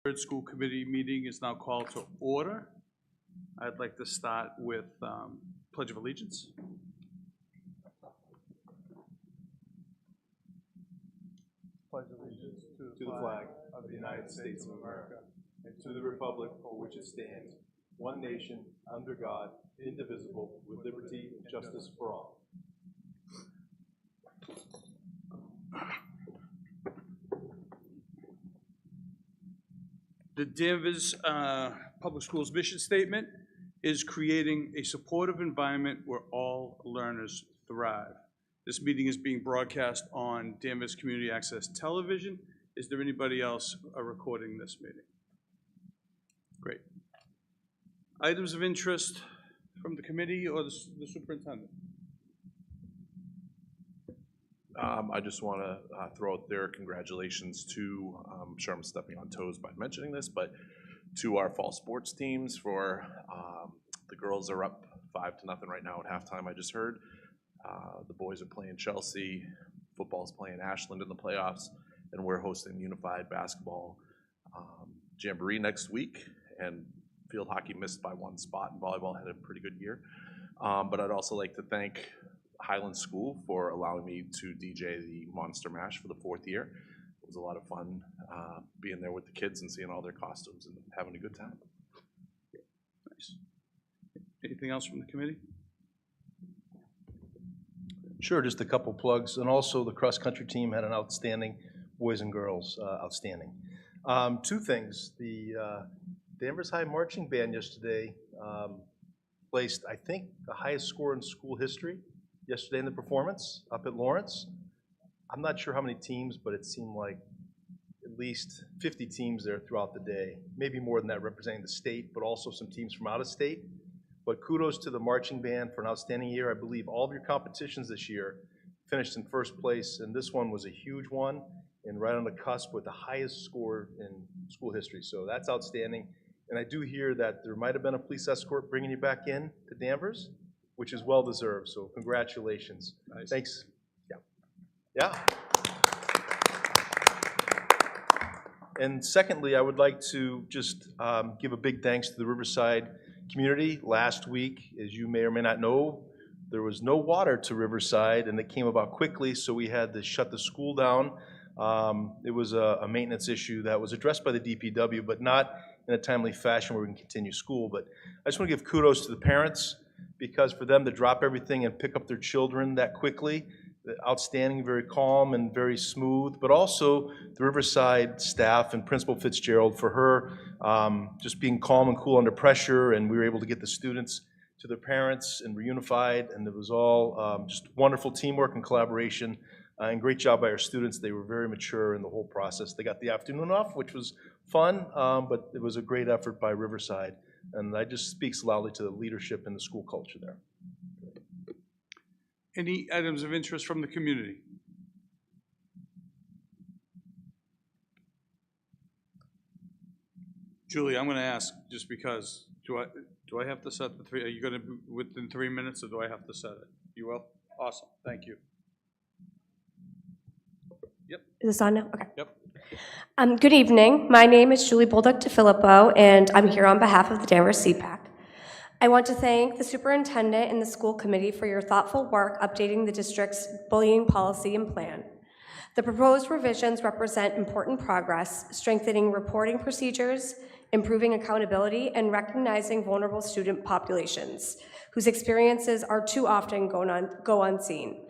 Third school committee meeting is now called to order. I'd like to start with Pledge of Allegiance. Pledge allegiance to the flag of the United States of America and to the republic for which it stands, one nation, under God, indivisible, with liberty and justice for all. The Danvers Public Schools mission statement is creating a supportive environment where all learners thrive. This meeting is being broadcast on Danvers Community Access Television. Is there anybody else recording this meeting? Great. Items of interest from the committee or the superintendent? I just want to throw out there congratulations to, I'm sure I'm stepping on toes by mentioning this, but to our fall sports teams for, the girls are up 5-0 right now at halftime, I just heard. The boys are playing Chelsea, football's playing Ashland in the playoffs, and we're hosting Unified Basketball Jamboree next week, and field hockey missed by one spot, and volleyball had a pretty good year. But I'd also like to thank Highland School for allowing me to DJ the Monster Mash for the 4th year. It was a lot of fun being there with the kids and seeing all their costumes and having a good time. Nice. Anything else from the committee? Sure, just a couple plugs. And also the cross-country team had an outstanding, boys and girls, outstanding. Two things. The Danvers High Marching Band yesterday placed, I think, the highest score in school history yesterday in the performance up at Lawrence. I'm not sure how many teams, but it seemed like at least 50 teams there throughout the day, maybe more than that representing the state, but also some teams from out of state. But kudos to the marching band for an outstanding year. I believe all of your competitions this year finished in first place, and this one was a huge one and right on the cusp with the highest score in school history. So that's outstanding. And I do hear that there might have been a police escort bringing you back in to Danvers, which is well deserved. So congratulations. Nice. Thanks. Yeah. And secondly, I would like to just give a big thanks to the Riverside community. Last week, as you may or may not know, there was no water to Riverside, and it came about quickly, so we had to shut the school down. It was a maintenance issue that was addressed by the DPW, but not in a timely fashion where we can continue school. But I just want to give kudos to the parents, because for them to drop everything and pick up their children that quickly, outstanding, very calm and very smooth, but also the Riverside staff and Principal Fitzgerald for her just being calm and cool under pressure, and we were able to get the students to their parents and reunified, and it was all just wonderful teamwork and collaboration, and great job by our students. They were very mature in the whole process. They got the afternoon off, which was fun, but it was a great effort by Riverside, and that just speaks loudly to the leadership and the school culture there. Any items of interest from the community? Julie, I'm going to ask just because, do I have to set the three? Are you going to be within 3 minutes, or do I have to set it? You will? Awesome. Thank you. Yep. Is this on now? Okay. Yep. Good evening. My name is Julie Bolduc DeFilippo, and I'm here on behalf of the Danvers CPAC. I want to thank the superintendent and the school committee for your thoughtful work updating the district's bullying policy and plan. The proposed revisions represent important progress, strengthening reporting procedures, improving accountability, and recognizing vulnerable student populations whose experiences are too often go unseen.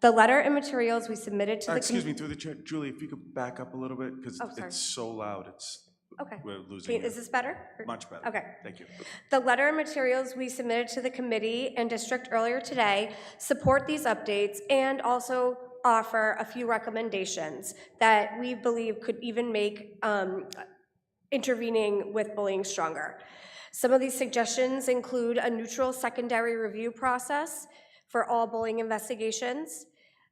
The letter and materials we submitted to the excuse me, through the chair, Julie, if you could back up a little bit, because it's so loud. Okay. We're losing. Is this better? Much better. Okay. Thank you. The letter and materials we submitted to the committee and district earlier today support these updates and also offer a few recommendations that we believe could even make intervening with bullying stronger. Some of these suggestions include a neutral secondary review process for all bullying investigations,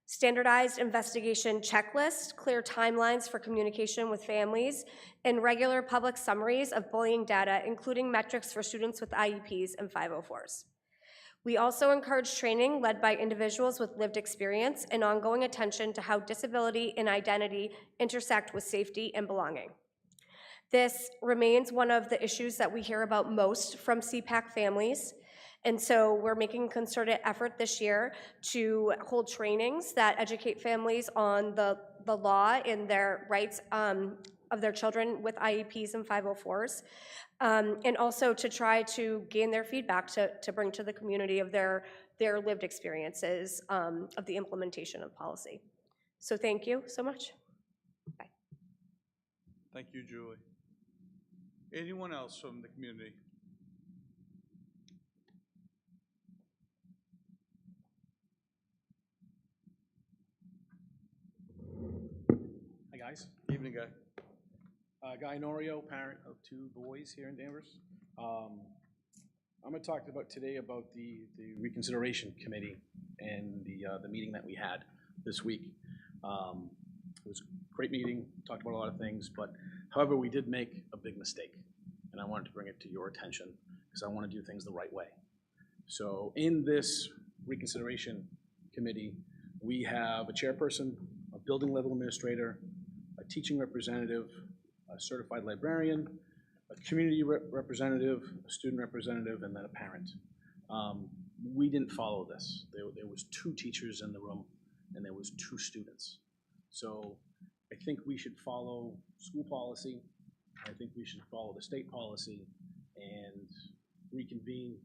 standardized investigation checklists, clear timelines for communication with families, and regular public summaries of bullying data, including metrics for students with IEPs and 504s. We also encourage training led by individuals with lived experience and ongoing attention to how disability and identity intersect with safety and belonging. This remains one of the issues that we hear about most from CPAC families. And so we're making a concerted effort this year to hold trainings that educate families on the law and their rights of their children with IEPs and 504s, and also to try to gain their feedback to bring to the community of their lived experiences of the implementation of policy. So thank you so much. Bye. Thank you, Julie. Anyone else from the community? Hi, guys. Evening, Guy. Guy Norio, parent of 2 boys here in Danvers. I'm going to talk about today about the Reconsideration Committee and the meeting that we had this week. It was a great meeting, talked about a lot of things, but however, we did make a big mistake, and I wanted to bring it to your attention because I want to do things the right way. So in this Reconsideration Committee, we have a chairperson, a building level administrator, a teaching representative, a certified librarian, a community representative, a student representative, and then a parent. We didn't follow this. There was 2 teachers in the room, and there was 2 students. So I think we should follow school policy. I think we should follow the state policy and reconvene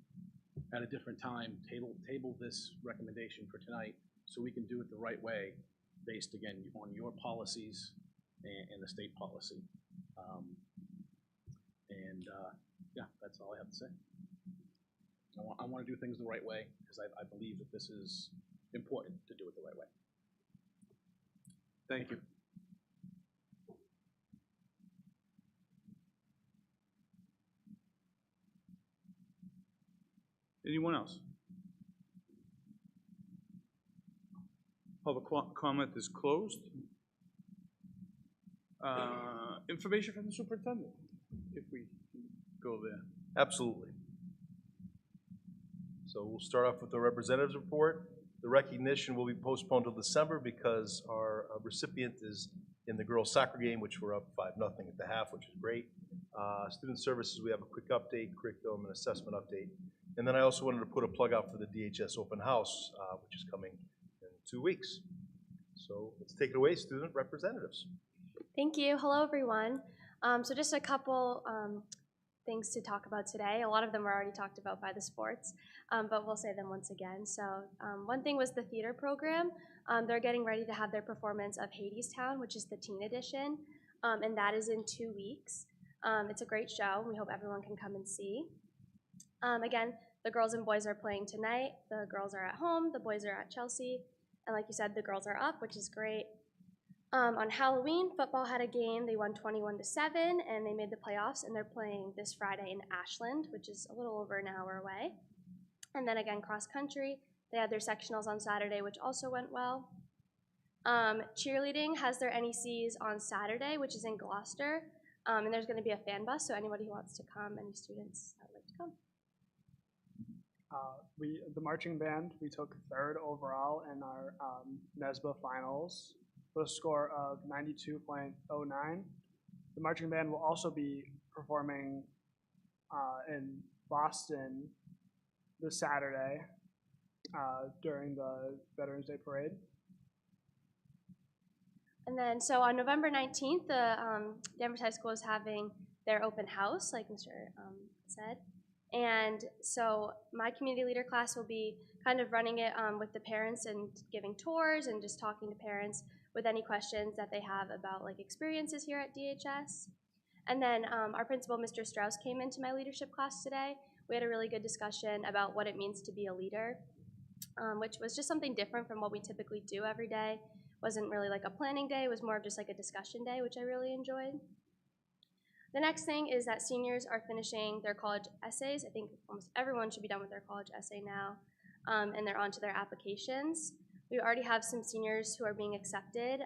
at a different time, table this recommendation for tonight so we can do it the right way based, again, on your policies and the state policy. Yeah, that's all I have to say. I want to do things the right way because I believe that this is important to do it the right way. Thank you. Anyone else? Public comment is closed. Information from the superintendent, if we can go there. Absolutely. So we'll start off with the representatives report. The recognition will be postponed till December because our recipient is in the girls' soccer game, which we're up 5-0 at the half, which is great. Student services, we have a quick update, curriculum and assessment update. And then I also wanted to put a plug out for the DHS open house, which is coming in 2 weeks. So let's take it away, student representatives. Thank you. Hello, everyone. So just a couple things to talk about today. A lot of them were already talked about by the sports, but we'll say them once again. So one thing was the theater program. They're getting ready to have their performance of Hadestown, which is the teen edition, and that is in 2 weeks. It's a great show. We hope everyone can come and see. Again, the girls and boys are playing tonight. The girls are at home. The boys are at Chelsea. And like you said, the girls are up, which is great. On Halloween, football had a game. They won 21-7, and they made the playoffs, and they're playing this Friday in Ashland, which is a little over an hour away. And then again, cross country, they had their sectionals on Saturday, which also went well. Cheerleading has their NECs on Saturday, which is in Gloucester, and there's going to be a fan bus, so anybody who wants to come, any students that would like to come. The marching band, we took 3rd overall in our NESBA finals with a score of 92.09. The marching band will also be performing in Boston this Saturday during the Veterans Day Parade. And then, so on November 19th, the Danvers High School is having their open house, like Mr. said. And so my community leader class will be kind of running it with the parents and giving tours and just talking to parents with any questions that they have about like experiences here at DHS. And then our principal, Mr. Strauss, came into my leadership class today. We had a really good discussion about what it means to be a leader, which was just something different from what we typically do every day. Wasn't really like a planning day, it was more of just like a discussion day, which I really enjoyed. The next thing is that seniors are finishing their college essays. I think almost everyone should be done with their college essay now, and they're on to their applications. We already have some seniors who are being accepted,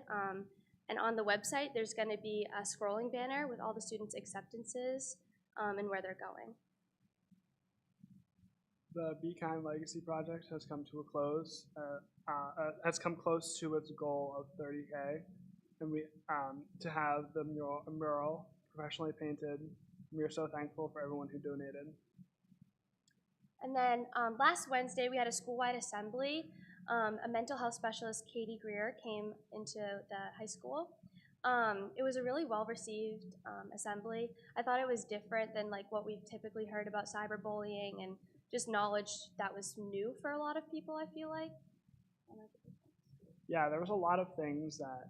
and on the website there's going to be a scrolling banner with all the students' acceptances and where they're going. The Be Kind Legacy Project has come to a close, has come close to its goal of 30K, and we to have the mural professionally painted. We are so thankful for everyone who donated. And then last Wednesday, we had a school-wide assembly. A mental health specialist, Katie Greer, came into the high school. It was a really well-received assembly. I thought it was different than like what we've typically heard about cyberbullying and just knowledge that was new for a lot of people, I feel like. Yeah, there was a lot of things that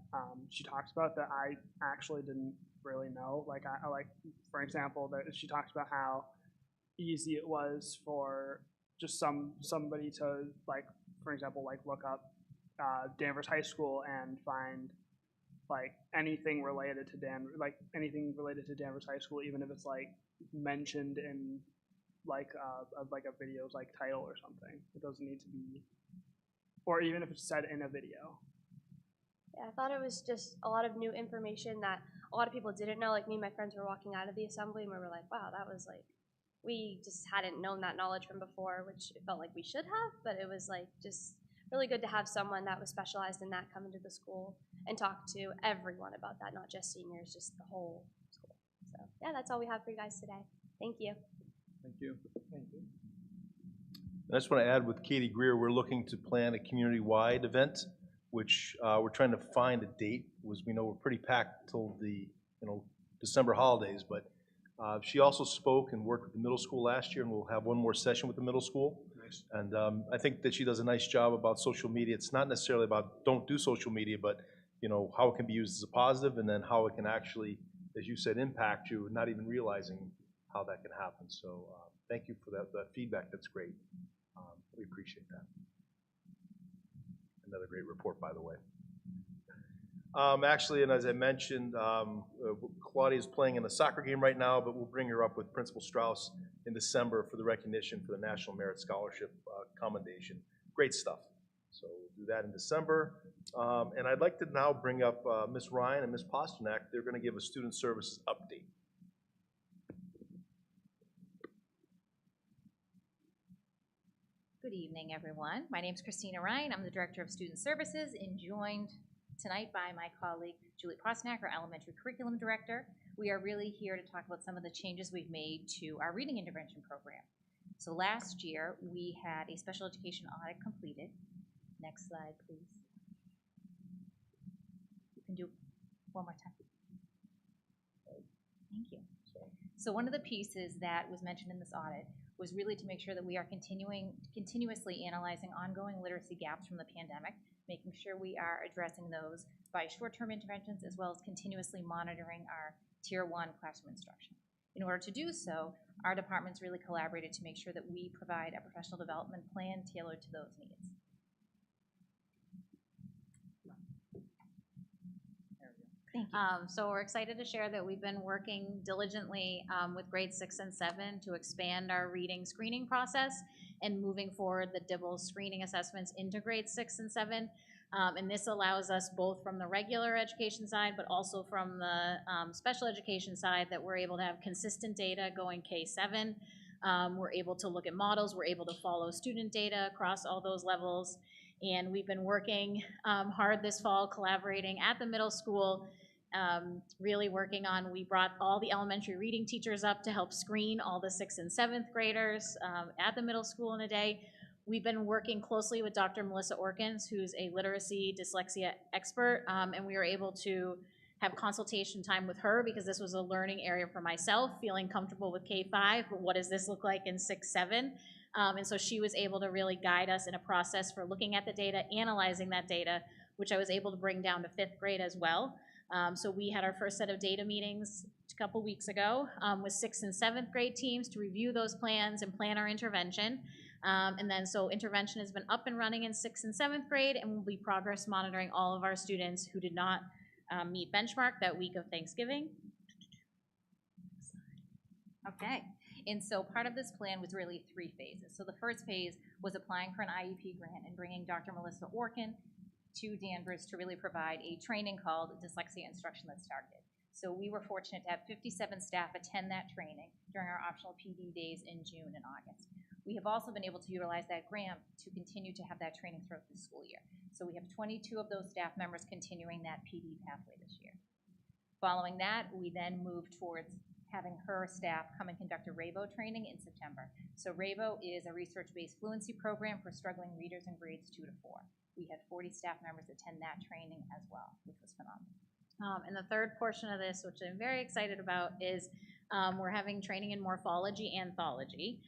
she talked about that I actually didn't really know. Like, I like, for example, that she talked about how easy it was for just somebody to, like, for example, like look up Danvers High School and find like anything related to anything related to Danvers High School, even if it's like mentioned in like a video's like title or something. It doesn't need to be, or even if it's said in a video. Yeah, I thought it was just a lot of new information that a lot of people didn't know. Like me and my friends were walking out of the assembly and we were like, wow, that was like, we just hadn't known that knowledge from before, which it felt like we should have, but it was like just really good to have someone that was specialized in that come into the school and talk to everyone about that, not just seniors, just the whole school. So yeah, that's all we have for you guys today. Thank you. Thank you. Thank you. I just want to add with Katie Greer, we're looking to plan a community-wide event, which we're trying to find a date. We know we're pretty packed till the December holidays, but she also spoke and worked with the middle school last year, and we'll have one more session with the middle school. Nice. And I think that she does a nice job about social media. It's not necessarily about don't do social media, but how it can be used as a positive, and then how it can actually, as you said, impact you, not even realizing how that can happen. So thank you for that feedback. That's great. We appreciate that. Another great report, by the way. Actually, and as I mentioned, Claudia's playing in a soccer game right now, but we'll bring her up with Principal Strauss in December for the recognition for the National Merit Scholarship Commendation. Great stuff. So we'll do that in December. And I'd like to now bring up Ms. Ryan and Ms. Pasternak. They're going to give a student services update. Good evening, everyone. My name is Christina Ryan. I'm the Director of Student Services and joined tonight by my colleague, Julie Pasternak, our Elementary Curriculum Director. We are really here to talk about some of the changes we've made to our reading intervention program. So last year, we had a special education audit completed. Next slide, please. You can do one more time. Thank you. So one of the pieces that was mentioned in this audit was really to make sure that we are continuously analyzing ongoing literacy gaps from the pandemic, making sure we are addressing those by short-term interventions as well as continuously monitoring our Tier 1 classroom instruction. In order to do so, our departments really collaborated to make sure that we provide a professional development plan tailored to those needs. Thank you. So we're excited to share that we've been working diligently with grades 6 and 7 to expand our reading screening process and moving forward the DIBELS screening assessments into grades 6 and 7. And this allows us both from the regular education side, but also from the special education side, that we're able to have consistent data going K-7. We're able to look at models. We're able to follow student data across all those levels. And we've been working hard this fall, collaborating at the middle school, really working on, we brought all the elementary reading teachers up to help screen all the 6th and 7th graders at the middle school in a day. We've been working closely with Dr. Melissa Orkins, who's a literacy dyslexia expert, and we were able to have consultation time with her because this was a learning area for myself, feeling comfortable with K-5, but what does this look like in 6-7? And so she was able to really guide us in a process for looking at the data, analyzing that data, which I was able to bring down to 5th grade as well. So we had our first set of data meetings a couple weeks ago with 6th and 7th grade teams to review those plans and plan our intervention. And then so intervention has been up and running in 6th and 7th grade, and we'll be progress monitoring all of our students who did not meet benchmark that week of Thanksgiving. Okay, and so part of this plan was really 3 phases. So the first phase was applying for an IEP grant and bringing Dr. Melissa Orkin to Danvers to really provide a training called Dyslexia Instruction That's Targeted. So we were fortunate to have 57 staff attend that training during our optional PD days in June and August. We have also been able to utilize that grant to continue to have that training throughout the school year. So we have 22 of those staff members continuing that PD pathway this year. Following that, we then moved towards having her staff come and conduct a RABO training in September. So RABO is a research-based fluency program for struggling readers in grades 2 to 4. We had 40 staff members attend that training as well, which was phenomenal. And the third portion of this, which I'm very excited about, is we're having training in morphology anthology,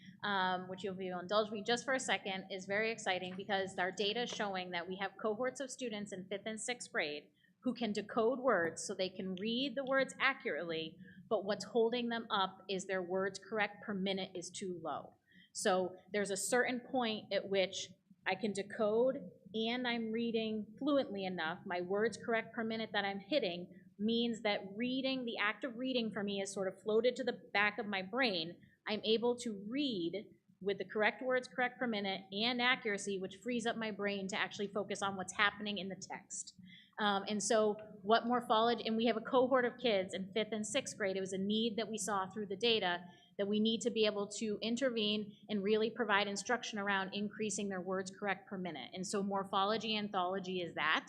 which you'll be able to indulge me just for a second, is very exciting because our data is showing that we have cohorts of students in 5th and 6th grade who can decode words so they can read the words accurately, but what's holding them up is their words correct per minute is too low. So there's a certain point at which I can decode and I'm reading fluently enough, my words correct per minute that I'm hitting means that reading, the act of reading for me is sort of floated to the back of my brain. I'm able to read with the correct words correct per minute and accuracy, which frees up my brain to actually focus on what's happening in the text. And so what morphology, and we have a cohort of kids in 5th and 6th grade, it was a need that we saw through the data that we need to be able to intervene and really provide instruction around increasing their words correct per minute. And so morphology anthology is that.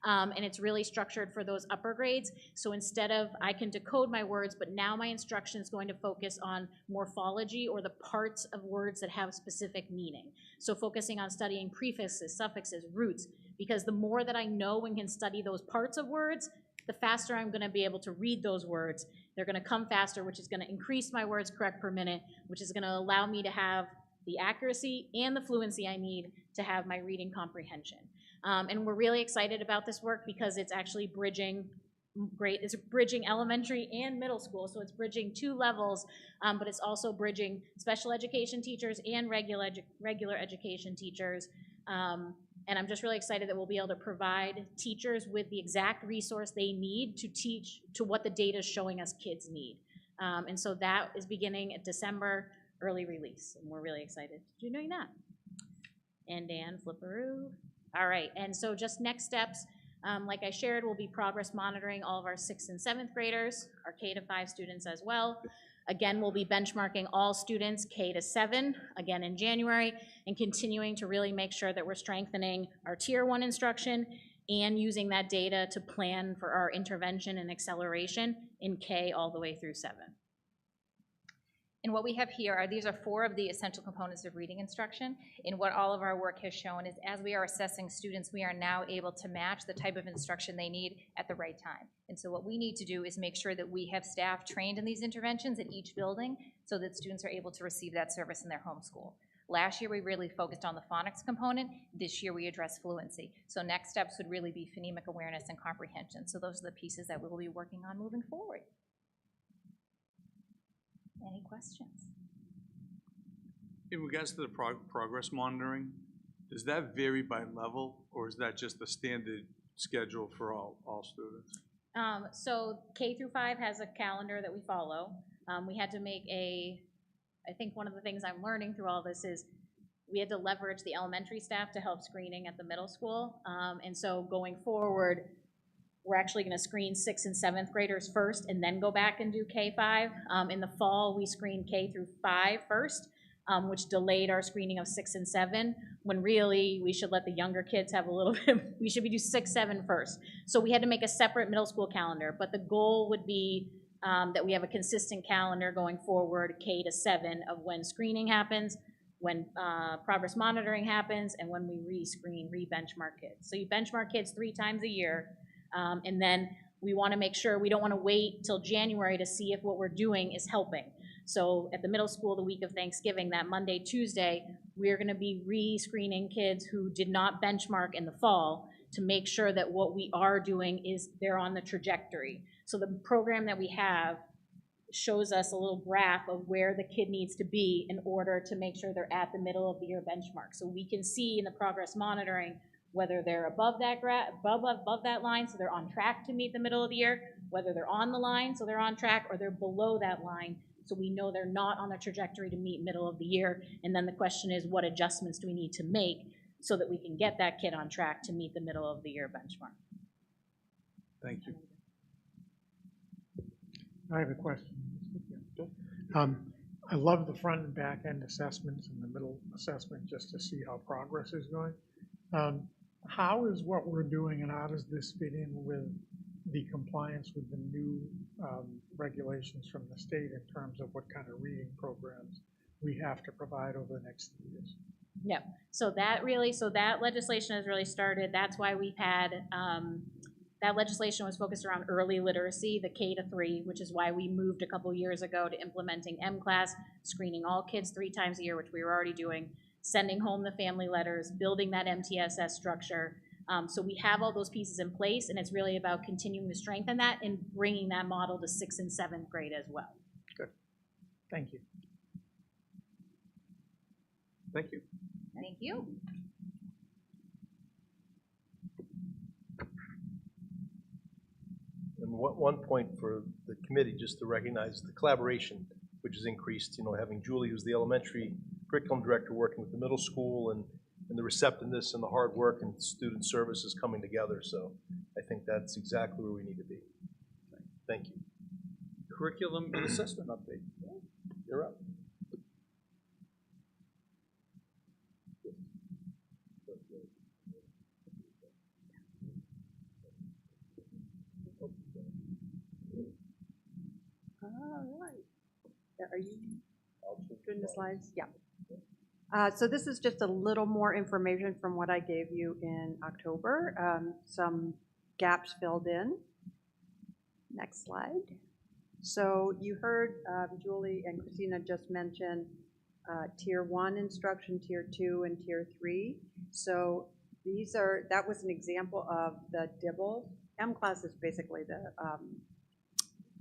And it's really structured for those upper grades. So instead of, I can decode my words, but now my instruction is going to focus on morphology or the parts of words that have specific meaning. So focusing on studying prefixes, suffixes, roots, because the more that I know and can study those parts of words, the faster I'm gonna be able to read those words. They're gonna come faster, which is gonna increase my words correct per minute, which is gonna allow me to have the accuracy and the fluency I need to have my reading comprehension. And we're really excited about this work because it's actually bridging it's bridging elementary and middle school, so it's bridging 2 levels, but it's also bridging special education teachers and regular education teachers. And I'm just really excited that we'll be able to provide teachers with the exact resource they need to teach to what the data is showing us kids need. And so that is beginning at December, early release, and we're really excited to doing that. And Dan Flipperoo. All right, and so just next steps, like I shared, we'll be progress monitoring all of our 6th and 7th graders, our K to 5 students as well. Again, we'll be benchmarking all students K to 7, again in January, and continuing to really make sure that we're strengthening our Tier 1 instruction and using that data to plan for our intervention and acceleration in K all the way through 7. And what we have here are, these are 4 of the essential components of reading instruction. And what all of our work has shown is as we are assessing students, we are now able to match the type of instruction they need at the right time. And so what we need to do is make sure that we have staff trained in these interventions at each building so that students are able to receive that service in their home school. Last year, we really focused on the phonics component. This year, we addressed fluency. So next steps would really be phonemic awareness and comprehension. So those are the pieces that we will be working on moving forward. Any questions? In regards to the progress monitoring, does that vary by level, or is that just the standard schedule for all students? So K through 5 has a calendar that we follow. We had to make I think one of the things I'm learning through all this is we had to leverage the elementary staff to help screening at the middle school. And so going forward, we're actually gonna screen 6th and 7th graders first and then go back and do K-5. In the fall, we screened K through 5 first, which delayed our screening of 6 and 7, when really we should let the younger kids have a little bit, we should be do 6, 7 first. So we had to make a separate middle school calendar, but the goal would be that we have a consistent calendar going forward, K to 7, of when screening happens, when progress monitoring happens, and when we re-screen, re-benchmark kids. So you benchmark kids 3 times a year, and then we wanna make sure, we don't wanna wait till January to see if what we're doing is helping. So at the middle school, the week of Thanksgiving, that Monday, Tuesday, we're gonna be re-screening kids who did not benchmark in the fall to make sure that what we are doing is they're on the trajectory. So the program that we have shows us a little graph of where the kid needs to be in order to make sure they're at the middle of the year benchmark. So we can see in the progress monitoring whether they're above that above that line, so they're on track to meet the middle of the year, whether they're on the line, so they're on track, or they're below that line, so we know they're not on the trajectory to meet middle of the year. And then the question is, what adjustments do we need to make so that we can get that kid on track to meet the middle of the year benchmark? Thank you. I have a question. I love the front and back end assessments and the middle assessment just to see how progress is going. How is what we're doing and how does this fit in with the compliance with the new regulations from the state in terms of what kind of reading programs we have to provide over the next 3 years. No, so that legislation has really started, that's why we've had, that legislation was focused around early literacy, the K-3, which is why we moved a couple years ago to implementing M-Class, screening all kids 3 times a year, which we were already doing, sending home the family letters, building that MTSS structure. So we have all those pieces in place, and it's really about continuing to strengthen that and bringing that model to 6th and 7th grade as well. Good. Thank you. Thank you. Thank you. And one point for the committee, just to recognize the collaboration, which has increased, having Julie, who's the elementary curriculum director, working with the middle school, and the receptiveness and the hard work and student services coming together. So I think that's exactly where we need to be. Thank you. Curriculum and assessment update. You're up. All right. Are you doing the slides? Yeah. So this is just a little more information from what I gave you in October. Some gaps filled in. Next slide. So you heard Julie and Christina just mention Tier 1 instruction, Tier 2, and Tier 3. So that was an example of the DIBBLE. M-Class is basically the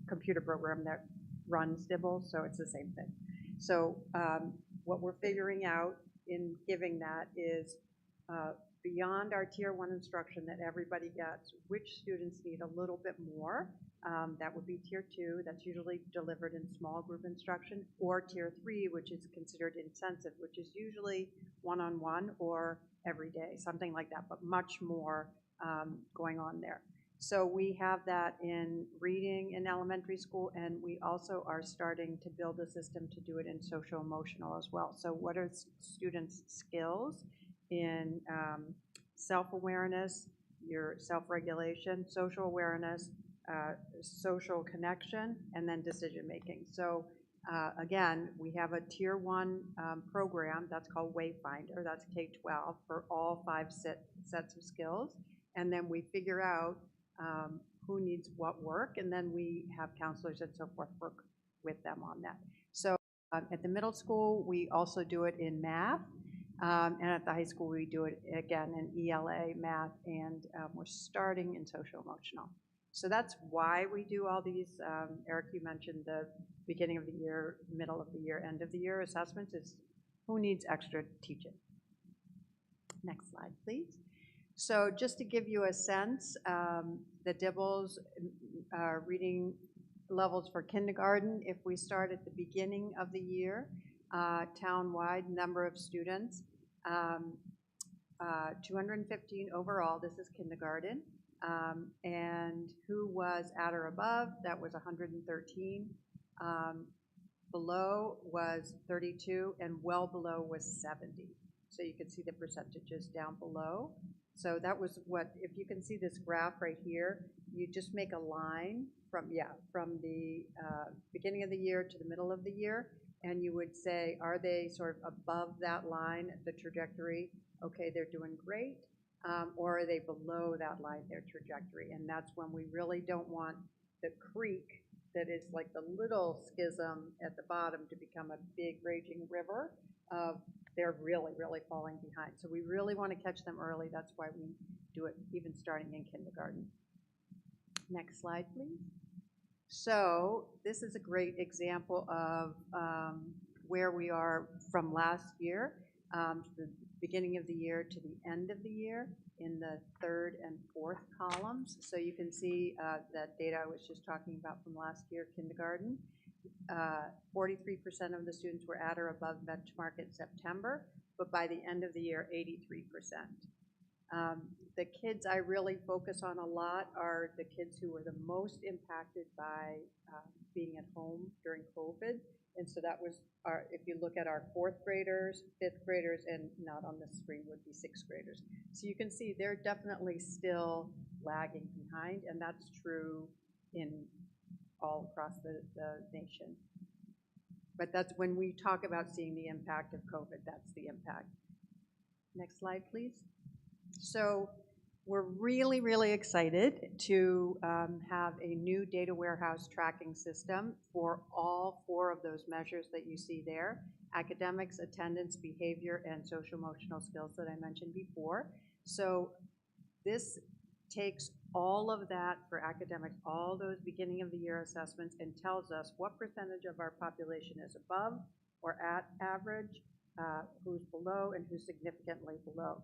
computer program that runs DIBBLE, so it's the same thing. So what we're figuring out in giving that is beyond our Tier 1 instruction that everybody gets, which students need a little bit more. That would be Tier 2, that's usually delivered in small group instruction, or Tier 3, which is considered intensive, which is usually one-on-one or every day, something like that, but much more going on there. So we have that in reading in elementary school, and we also are starting to build a system to do it in social emotional as well. So what are students' skills in self-awareness, your self-regulation, social awareness, social connection, and then decision-making. So again, we have a Tier 1 program that's called Wayfinder, that's K-12 for all 5 sets of skills, and then we figure out who needs what work, and then we have counselors and so forth work with them on that. So at the middle school, we also do it in math, and at the high school, we do it again in ELA, math, and we're starting in social emotional. So that's why we do all these, Eric, you mentioned the beginning of the year, middle of the year, end of the year assessments is who needs extra teaching. Next slide, please. So just to give you a sense, the DIBBLE's reading levels for kindergarten, if we start at the beginning of the year, town-wide number of students, 215 overall, this is kindergarten, and who was at or above, that was 113, below was 32, and well below was 70. So you can see the percentages down below. So that was what, if you can see this graph right here, you just make a line from the beginning of the year to the middle of the year, and you would say, are they sort of above that line, the trajectory? Okay, they're doing great. Or are they below that line, their trajectory? And that's when we really don't want the creek that is like the little schism at the bottom to become a big raging river of they're really, really falling behind. So we really want to catch them early. That's why we do it even starting in kindergarten. Next slide, please. So this is a great example of where we are from last year, the beginning of the year to the end of the year in the 3rd and 4th columns. So you can see that data I was just talking about from last year, kindergarten. 43% of the students were at or above benchmark in September, but by the end of the year, 83%. The kids I really focus on a lot are the kids who were the most impacted by being at home during COVID. And so that was if you look at our 4th graders, 5th graders, and not on the screen would be 6th graders. So you can see they're definitely still lagging behind, and that's true in all across the nation. But that's when we talk about seeing the impact of COVID, that's the impact. Next slide, please. So we're really, really excited to have a new data warehouse tracking system for all 4 of those measures that you see there: academics, attendance, behavior, and social emotional skills that I mentioned before. So this takes all of that for academics, all those beginning of the year assessments, and tells us what percentage of our population is above or at average, who's below, and who's significantly below.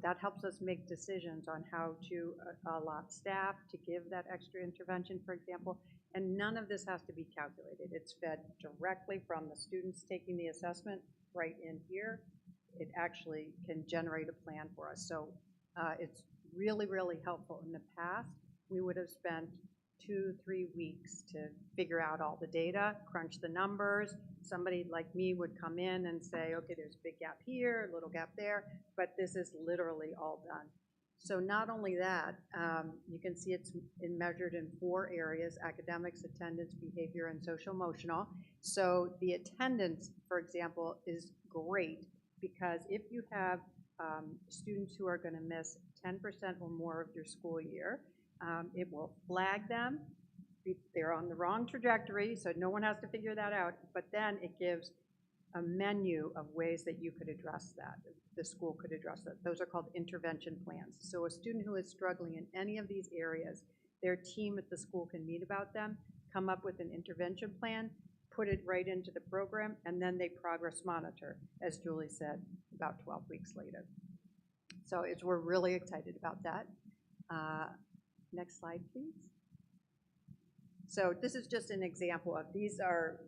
That helps us make decisions on how to allot staff to give that extra intervention, for example, and none of this has to be calculated. It's fed directly from the students taking the assessment right in here. It actually can generate a plan for us. So it's really, really helpful. In the past, we would have spent 2-3 weeks to figure out all the data, crunch the numbers. Somebody like me would come in and say, okay, there's a big gap here, a little gap there, but this is literally all done. So not only that, you can see it's measured in 4 areas: academics, attendance, behavior, and social emotional. So the attendance, for example, is great because if you have students who are going to miss 10% or more of your school year, it will flag them. They're on the wrong trajectory, so no one has to figure that out, but then it gives a menu of ways that you could address that, the school could address that. Those are called intervention plans. So a student who is struggling in any of these areas, their team at the school can meet about them, come up with an intervention plan, put it right into the program, and then they progress monitor, as Julie said, about 12 weeks later. So we're really excited about that. Next slide, please. So this is just an example of, these are,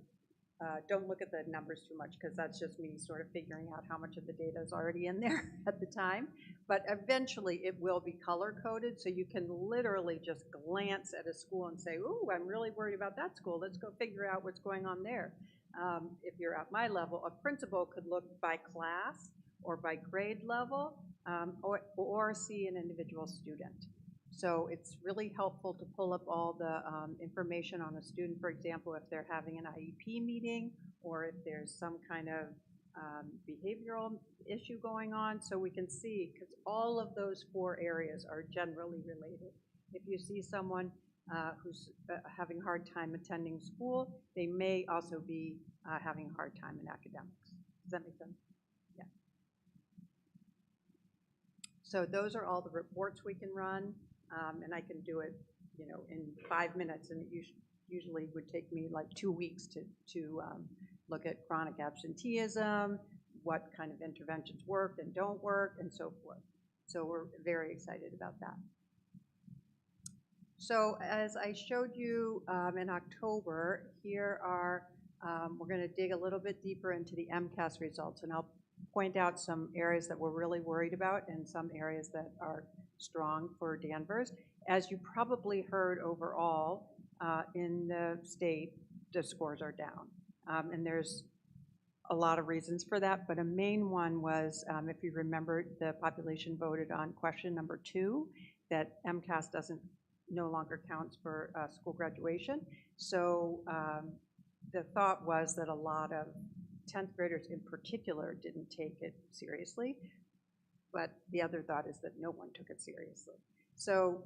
don't look at the numbers too much because that's just me sort of figuring out how much of the data is already in there at the time. But eventually it will be color-coded, so you can literally just glance at a school and say, ooh, I'm really worried about that school. Let's go figure out what's going on there. If you're at my level, a principal could look by class or by grade level, or see an individual student. So it's really helpful to pull up all the information on a student, for example, if they're having an IEP meeting or if there's some kind of behavioral issue going on, so we can see, because all of those 4 areas are generally related. If you see someone who's having a hard time attending school, they may also be having a hard time in academics. Does that make sense? Yeah. So those are all the reports we can run. And I can do it, in 5 minutes, and it usually would take me like 2 weeks to look at chronic absenteeism, what kind of interventions work and don't work, and so forth. So we're very excited about that. So as I showed you in October, here are, we're going to dig a little bit deeper into the MCAS results, and I'll point out some areas that we're really worried about and some areas that are strong for Danvers. As you probably heard overall, in the state, the scores are down. And there's a lot of reasons for that, but a main one was, if you remember, the population voted on question number 2, that MCAS no longer counts for school graduation. So the thought was that a lot of 10th graders in particular didn't take it seriously. But the other thought is that no one took it seriously. So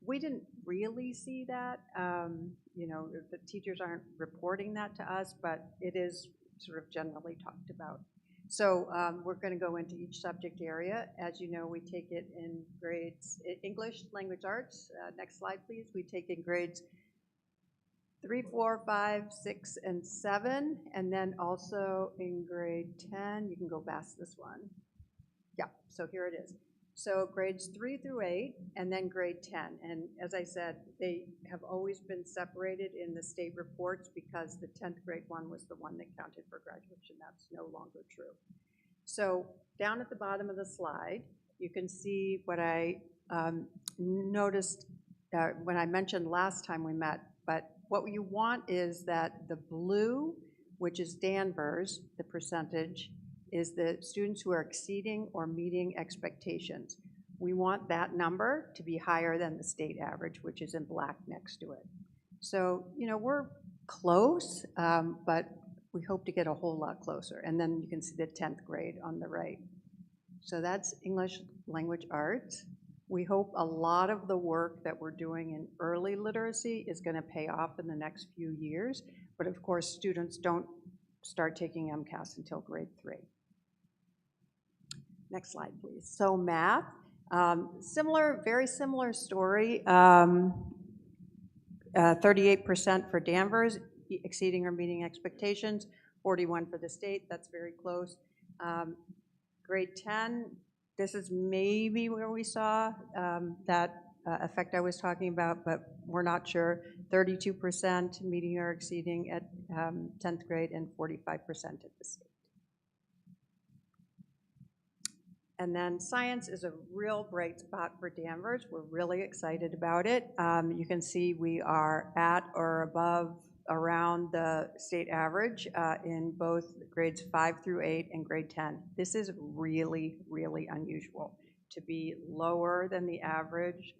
we didn't really see that. The teachers aren't reporting that to us, but it is sort of generally talked about. So we're going to go into each subject area. As you know, we take it in grades, English, language arts. Next slide, please. We take in grades 3, 4, 5, 6, and 7, and then also in grade 10. You can go past this one. Yeah, so here it is. So grades 3 through 8, and then grade 10. And as I said, they have always been separated in the state reports because the 10th grade one was the one that counted for graduation. That's no longer true. So down at the bottom of the slide, you can see what I noticed when I mentioned last time we met. But what you want is that the blue, which is Danvers, the percentage, is the students who are exceeding or meeting expectations. We want that number to be higher than the state average, which is in black next to it. So, you know, we're close, but we hope to get a whole lot closer. And then you can see the 10th grade on the right. So that's English language arts. We hope a lot of the work that we're doing in early literacy is going to pay off in the next few years. But of course, students don't start taking MCAS until grade 3. Next slide, please. So math, very similar story. 38% for Danvers, exceeding or meeting expectations. 41 for the state, that's very close. Grade 10, this is maybe where we saw that effect I was talking about, but we're not sure. 32% meeting or exceeding at 10th grade and 45% at the state. And then science is a real bright spot for Danvers. We're really excited about it. You can see we are at or above around the state average in both grades 5 through 8 and grade 10. This is really, really unusual to be lower than the average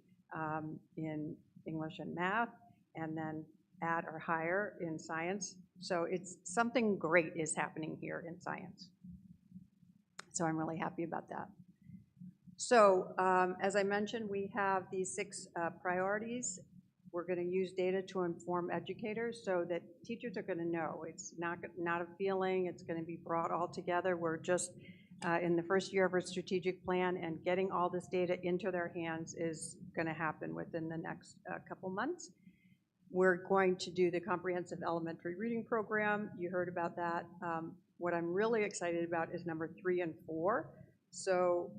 in English and math, and then at or higher in science. So it's something great is happening here in science. So I'm really happy about that. So as I mentioned, we have these 6 priorities. We're going to use data to inform educators so that teachers are going to know. It's not a feeling. It's going to be brought all together. We're just in the first year of our strategic plan, and getting all this data into their hands is going to happen within the next couple months. We're going to do the comprehensive elementary reading program. You heard about that. What I'm really excited about is number 3 and 4. So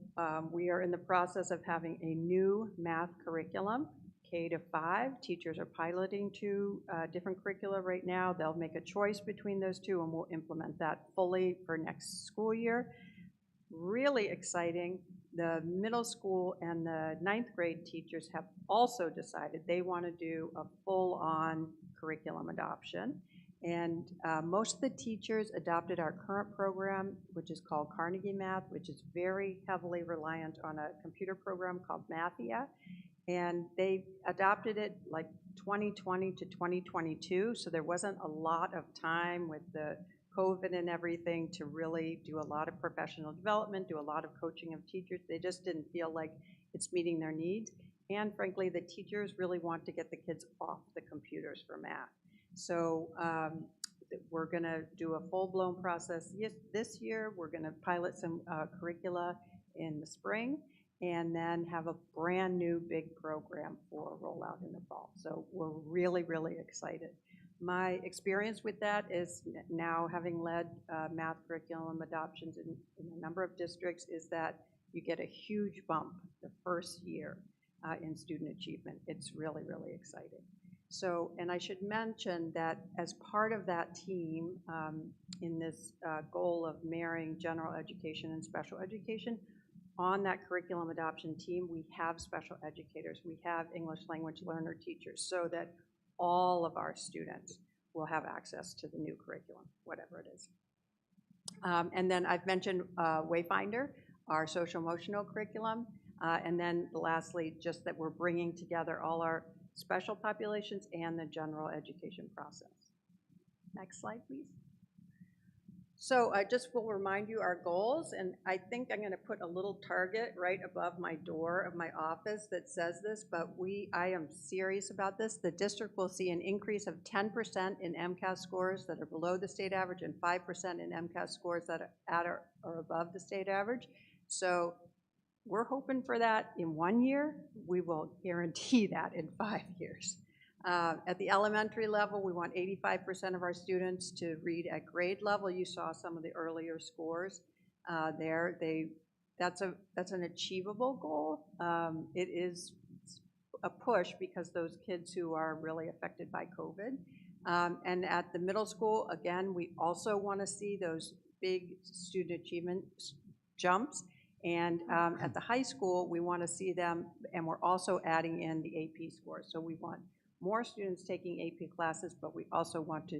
we are in the process of having a new math curriculum, K to 5. Teachers are piloting 2 different curricula right now. They'll make a choice between those 2, and we'll implement that fully for next school year. Really exciting. The middle school and the 9th grade teachers have also decided they want to do a full-on curriculum adoption. And most of the teachers adopted our current program, which is called Carnegie Math, which is very heavily reliant on a computer program called Mathia. And they adopted it like 2020 to 2022, so there wasn't a lot of time with the COVID and everything to really do a lot of professional development, do a lot of coaching of teachers. They just didn't feel like it's meeting their needs. And frankly, the teachers really want to get the kids off the computers for math. So we're going to do a full-blown process this year. We're going to pilot some curricula in the spring, and then have a brand new big program for rollout in the fall. So we're really, really excited. My experience with that is now, having led math curriculum adoptions in a number of districts, is that you get a huge bump the first year in student achievement. It's really, really exciting. So, and I should mention that as part of that team, in this goal of marrying general education and special education, on that curriculum adoption team, we have special educators. We have English language learner teachers, so that all of our students will have access to the new curriculum, whatever it is. And then I've mentioned Wayfinder, our social emotional curriculum. And then lastly, just that we're bringing together all our special populations and the general education process. Next slide, please. So I just will remind you our goals, and I think I'm going to put a little target right above my door of my office that says this, but I am serious about this. The district will see an increase of 10% in MCAS scores that are below the state average, and 5% in MCAS scores that are at or above the state average. So we're hoping for that in 1 year. We will guarantee that in 5 years. At the elementary level, we want 85% of our students to read at grade level. You saw some of the earlier scores there. That's an achievable goal. It is a push because those kids who are really affected by COVID. And at the middle school, again, we also want to see those big student achievement jumps. And at the high school, we want to see them, and we're also adding in the AP scores. So we want more students taking AP classes, but we also want to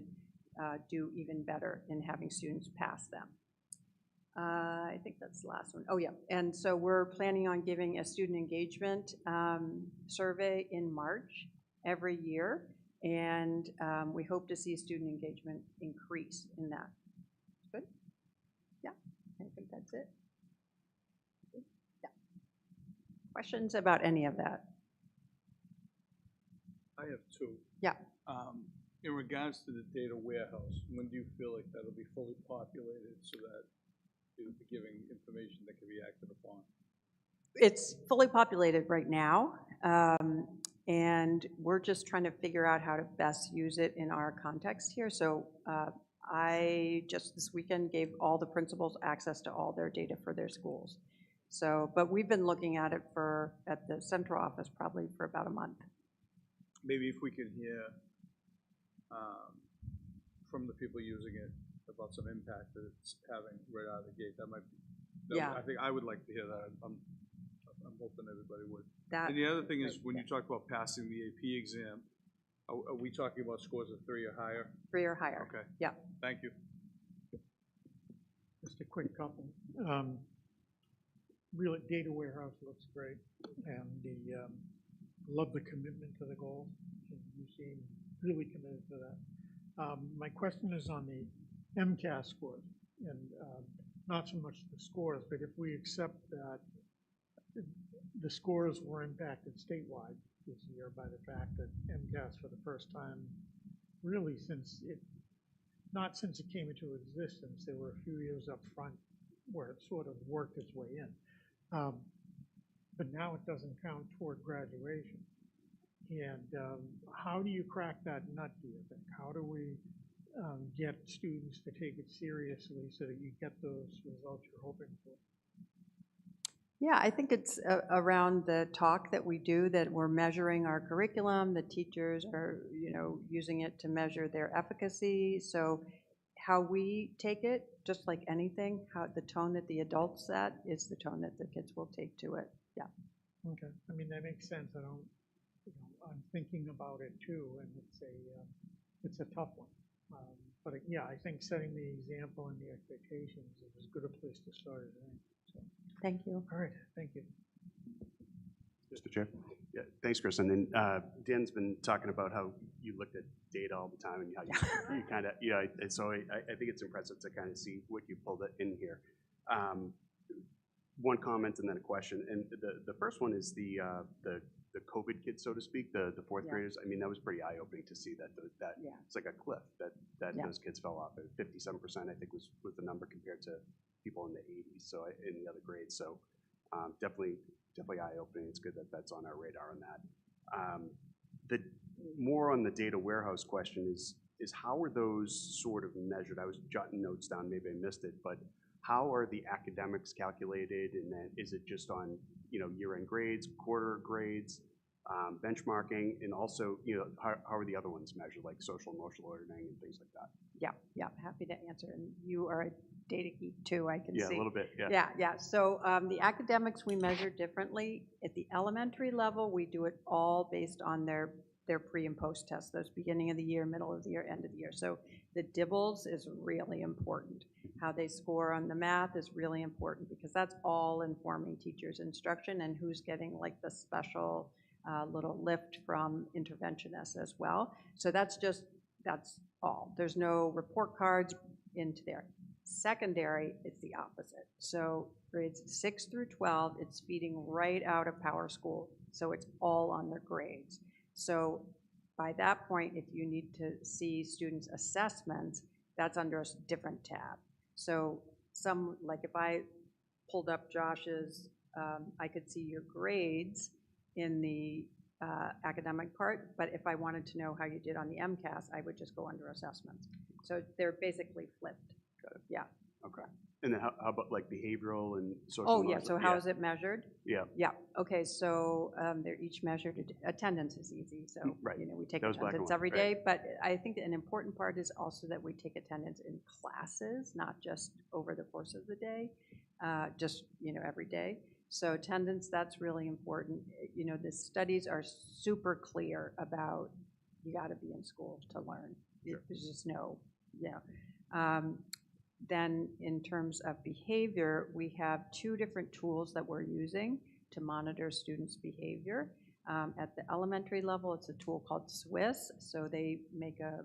do even better in having students pass them. I think that's the last one. Oh, yeah. And so we're planning on giving a student engagement survey in March every year. And we hope to see student engagement increase in that. Good? Yeah, I think that's it. Yeah. Questions about any of that? I have two. Yeah. In regards to the data warehouse, when do you feel like that'll be fully populated so that it'll be giving information that can be acted upon? It's fully populated right now, and we're just trying to figure out how to best use it in our context here. So I just this weekend gave all the principals access to all their data for their schools. So, but we've been looking at it at the central office probably for about a month. Maybe if we could hear from the people using it about some impact that it's having right out of the gate, that might be, Yeah. I think I would like to hear that. I'm hoping everybody would. That, And the other thing is, when you talk about passing the AP exam, are we talking about scores of 3 or higher? 3 or higher. Okay. Yeah. Thank you. Just a quick couple. Really, data warehouse looks great, and love the commitment to the goal. You seem really committed to that. My question is on the MCAS scores, and not so much the scores, but if we accept that the scores were impacted statewide this year by the fact that MCAS for the first time, really not since it came into existence, there were a few years up front where it sort of worked its way in. But now it doesn't count toward graduation. And how do you crack that nut, do you think? How do we get students to take it seriously so that you get those results you're hoping for? Yeah, I think it's around the talk that we do, that we're measuring our curriculum, the teachers are, using it to measure their efficacy. So how we take it, just like anything, how the tone that the adults set is the tone that the kids will take to it. Yeah. Okay, I mean, that makes sense. I'm thinking about it too, and it's a tough one. But yeah, I think setting the example and the expectations is as good a place to start as any. So. Thank you. All right, thank you. Mr. Chair. Yeah, thanks, Chris. And then Dan's been talking about how you looked at data all the time and how you kind of, so I think it's impressive to kind of see what you pulled in here. One comment and then a question. And the first one is the COVID kids, so to speak, the fourth graders. I mean, that was pretty eye-opening to see that it's like a cliff that those kids fell off. 57%, I think, was the number compared to people in the 80s, so in the other grades. So definitely eye-opening. It's good that that's on our radar on that. The more on the data warehouse question is how are those sort of measured? I was jotting notes down, maybe I missed it, but how are the academics calculated, and then is it just on year-end grades, quarter grades, benchmarking, and also how are the other ones measured, like social emotional learning and things like that? Yeah, happy to answer. And you are a data geek too, I can see. Yeah, a little bit, yeah. Yeah. So the academics we measure differently. At the elementary level, we do it all based on their pre and post tests, those beginning of the year, middle of the year, end of the year. So the DIBELS is really important. How they score on the math is really important because that's all informing teachers' instruction and who's getting like the special little lift from interventionists as well. So that's all. There's no report cards into there. Secondary, it's the opposite. So grades 6 through 12, it's feeding right out of Power School. So it's all on their grades. So by that point, if you need to see students' assessments, that's under a different tab. So like if I pulled up Josh's, I could see your grades in the academic part, but if I wanted to know how you did on the MCAS, I would just go under assessments. So they're basically flipped. Got it. Yeah. Okay. And then how about like behavioral and social? Oh, yeah, so how is it measured? Yeah. Yeah, okay, so they're each measured, attendance is easy, so, right. We take That was black and attendance white, every right. day, but I think an important part is also that we take attendance in classes, not just over the course of the day, just, every day. So attendance, that's really important. The studies are super clear about you gotta be in school to learn. Sure. There's just no, Then in terms of behavior, we have 2 different tools that we're using to monitor students' behavior. At the elementary level, it's a tool called SWIS. So they make a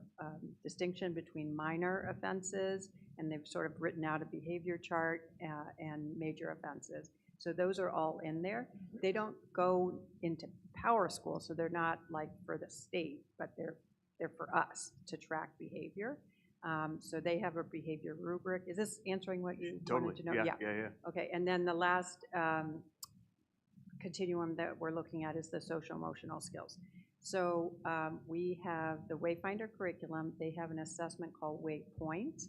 distinction between minor offenses, and they've sort of written out a behavior chart, and major offenses. So those are all in there. They don't go into Power School, so they're not like for the state, but they're for us to track behavior. So they have a behavior rubric. Is this answering what you wanted to know? Yeah. Okay, and then the last continuum that we're looking at is the social emotional skills. So we have the Wayfinder curriculum. They have an assessment called Waypoint,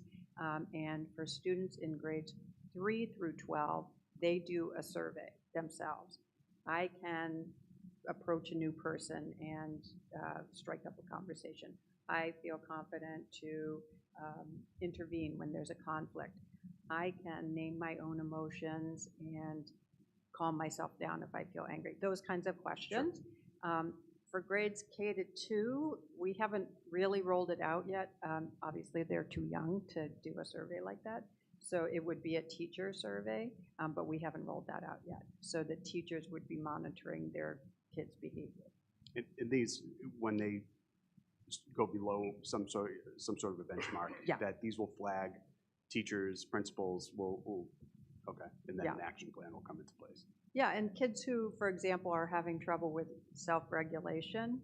and for students in grades 3 through 12, they do a survey themselves. I can approach a new person and strike up a conversation. I feel confident to intervene when there's a conflict. I can name my own emotions and calm myself down if I feel angry. Those kinds of questions. Sure. For grades K to 2, we haven't really rolled it out yet. Obviously, they're too young to do a survey like that. So it would be a teacher survey, but we haven't rolled that out yet. So the teachers would be monitoring their kids' behavior. And these, when they go below some sort of a benchmark, that these will flag teachers, principals will okay, and then an action plan will come into place. Yeah, and kids who, for example, are having trouble with self-regulation,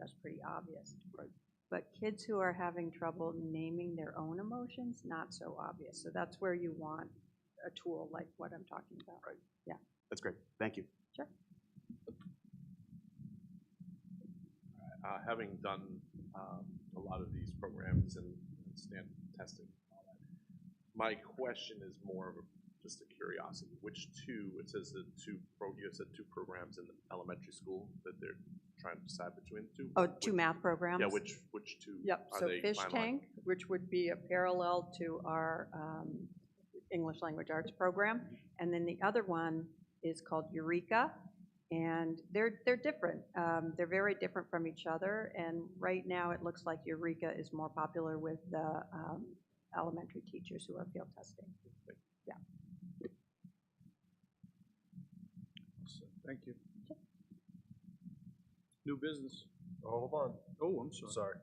that's pretty obvious. Right. But kids who are having trouble naming their own emotions, not so obvious. So that's where you want a tool like what I'm talking about. Right. Yeah. That's great. Thank you. Sure. Having done a lot of these programs and stand testing and all that, my question is more of just a curiosity. Which 2, it says the 2, you said 2 programs in the elementary school that they're trying to decide between the 2? Oh, 2 math programs? Yeah, which 2 Yep, are so they Fish finalized? Tank, which would be a parallel to our English Language Arts program. And then the other one is called Eureka. And they're different. They're very different from each other. And right now it looks like Eureka is more popular with the elementary teachers who are field testing. Yeah. Thank you. New business. Hold on. Oh, I'm sorry.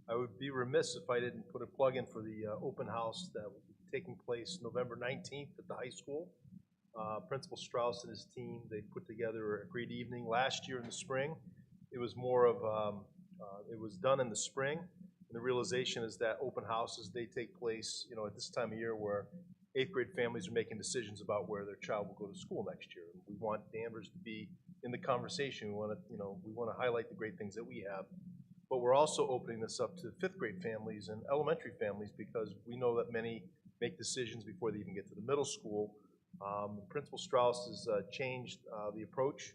I would be remiss if I didn't put a plug in for the open house that will be taking place November 19th at the high school. Principal Strauss and his team, they put together a great evening last year in the spring. It was more of, it was done in the spring. And the realization is that open houses, they take place, at this time of year where 8th grade families are making decisions about where their child will go to school next year. We want Danvers to be in the conversation. We want to highlight the great things that we have. But we're also opening this up to 5th grade families and elementary families because we know that many make decisions before they even get to the middle school. Principal Strauss has changed the approach.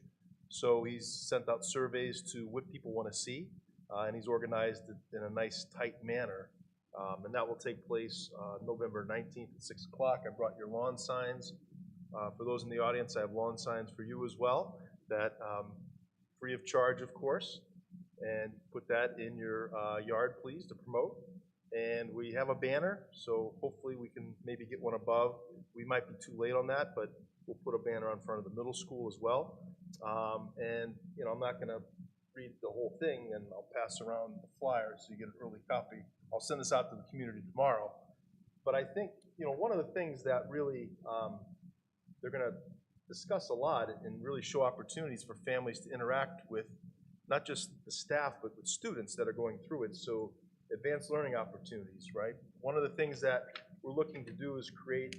So he's sent out surveys to what people want to see, and he's organized it in a nice, tight manner. And that will take place November 19th at 6 o'clock. I brought your lawn signs. For those in the audience, I have lawn signs for you as well, that free of charge, of course. And put that in your yard, please, to promote. And we have a banner, so hopefully we can maybe get one above. We might be too late on that, but we'll put a banner on front of the middle school as well. And, I'm not going to read the whole thing, and I'll pass around the flyer so you get an early copy. I'll send this out to the community tomorrow. But I think, one of the things that really they're going to discuss a lot and really show opportunities for families to interact with not just the staff, but with students that are going through it. So advanced learning opportunities, right? One of the things that we're looking to do is create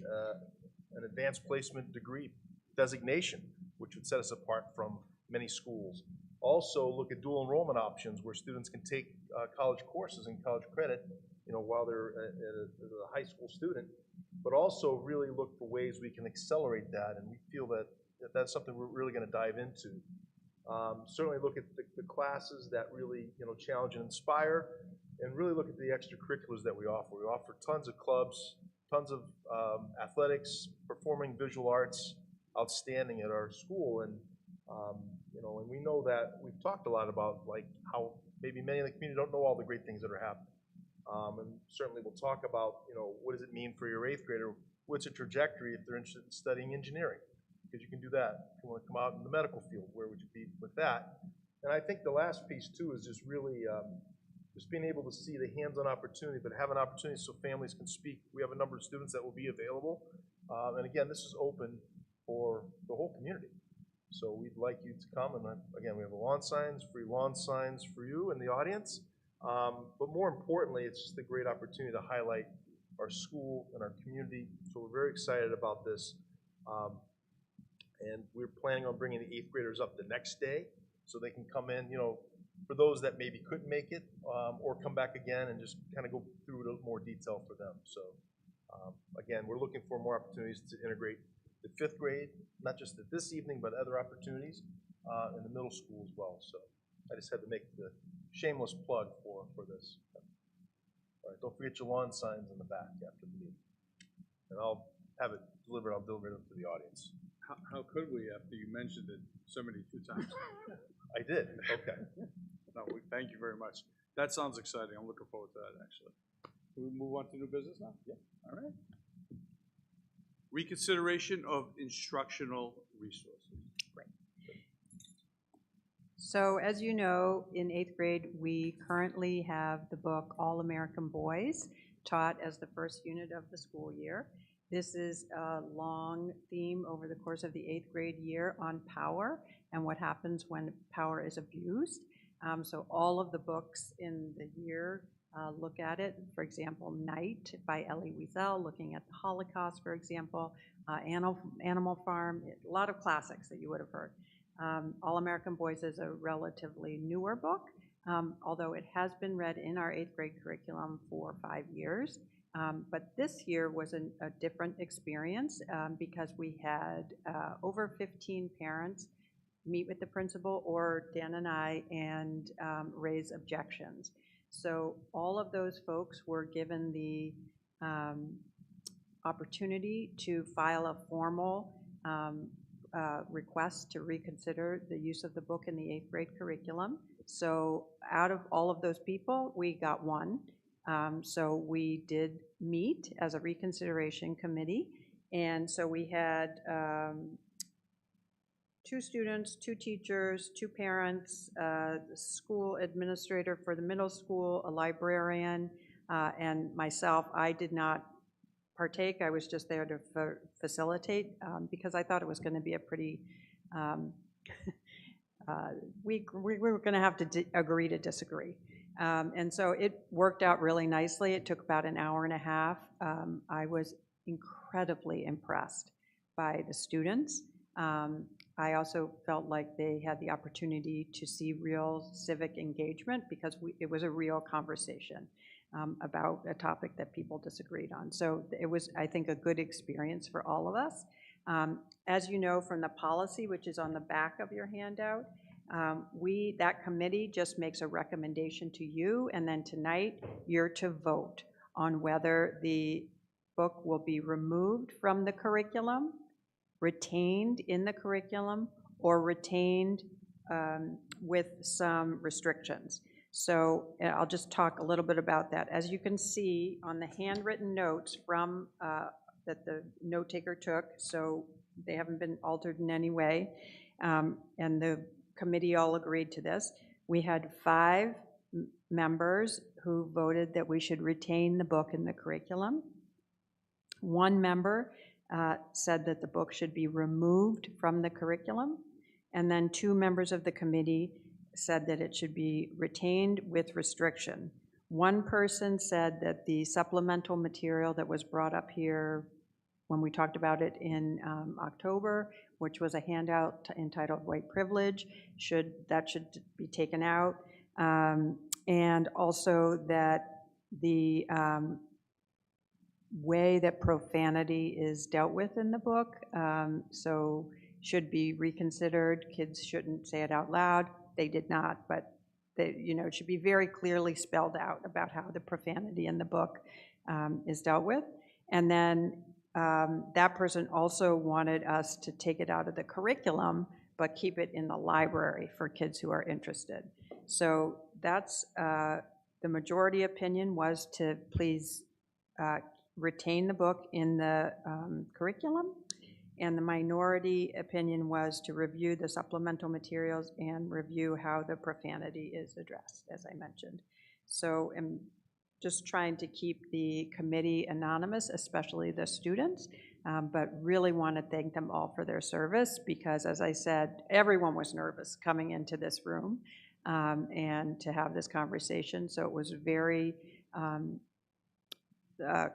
an advanced placement degree designation, which would set us apart from many schools. Also look at dual enrollment options where students can take college courses and college credit, while they're a high school student, but also really look for ways we can accelerate that. And we feel that that's something we're really going to dive into. Certainly look at the classes that really, challenge and inspire, and really look at the extracurriculars that we offer. We offer tons of clubs, tons of athletics, performing visual arts, outstanding at our school. And, and we know that we've talked a lot about like how maybe many in the community don't know all the great things that are happening. And certainly we'll talk about, what does it mean for your 8th grader? What's a trajectory if they're interested in studying engineering? Because you can do that. If you want to come out in the medical field, where would you be with that? And I think the last piece too is just really just being able to see the hands-on opportunity, but have an opportunity so families can speak. We have a number of students that will be available. And again, this is open for the whole community. So we'd like you to come, and again, we have free lawn signs for you in the audience. But more importantly, it's just a great opportunity to highlight our school and our community. So we're very excited about this. And we're planning on bringing the 8th graders up the next day so they can come in, for those that maybe couldn't make it, or come back again and just kind of go through it in more detail for them. So again, we're looking for more opportunities to integrate the 5th grade, not just at this evening, but other opportunities in the middle school as well. So I just had to make the shameless plug for this. All right, don't forget your lawn signs in the back after the meeting. And I'll have it delivered, I'll deliver it to the audience. How could we after you mentioned it so many 2 times? I did, okay. No, thank you very much. That sounds exciting. I'm looking forward to that, actually. Can we move on to new business now? Yeah. All right. Reconsideration of instructional resources. So as you know, in 8th grade, we currently have the book All American Boys, taught as the first unit of the school year. This is a long theme over the course of the 8th grade year on power and what happens when power is abused. So all of the books in the year look at it. For example, Night by Elie Wiesel, looking at the Holocaust, for example. Animal Farm, a lot of classics that you would have heard. All American Boys is a relatively newer book, although it has been read in our 8th grade curriculum for 5 years. But this year was a different experience because we had over 15 parents meet with the principal or Dan and I and raise objections. So all of those folks were given the opportunity to file a formal request to reconsider the use of the book in the 8th grade curriculum. So out of all of those people, we got 1. So we did meet as a reconsideration committee. And so we had 2 students, 2 teachers, 2 parents, the school administrator for the middle school, a librarian, and myself. I did not partake. I was just there to facilitate because I thought it was going to be a pretty, we were going to have to agree to disagree. And so it worked out really nicely. It took about an hour and a half. I was incredibly impressed by the students. I also felt like they had the opportunity to see real civic engagement because it was a real conversation about a topic that people disagreed on. So it was, I think, a good experience for all of us. As you know from the policy, which is on the back of your handout, that committee just makes a recommendation to you, and then tonight you're to vote on whether the book will be removed from the curriculum, retained in the curriculum, or retained with some restrictions. So I'll just talk a little bit about that. As you can see on the handwritten notes from that the note taker took, so they haven't been altered in any way, and the committee all agreed to this. We had 5 members who voted that we should retain the book in the curriculum. 1 member said that the book should be removed from the curriculum, and then 2 members of the committee said that it should be retained with restriction. 1 person said that the supplemental material that was brought up here when we talked about it in October, which was a handout entitled White Privilege, should be taken out, and also that the way that profanity is dealt with in the book, so should be reconsidered. Kids shouldn't say it out loud. They did not, but it should be very clearly spelled out about how the profanity in the book is dealt with. And then that person also wanted us to take it out of the curriculum, but keep it in the library for kids who are interested. So that's The majority opinion was to please retain the book in the curriculum, and the minority opinion was to review the supplemental materials and review how the profanity is addressed, as I mentioned. So I'm just trying to keep the committee anonymous, especially the students, but really want to thank them all for their service because, as I said, everyone was nervous coming into this room and to have this conversation. So it was very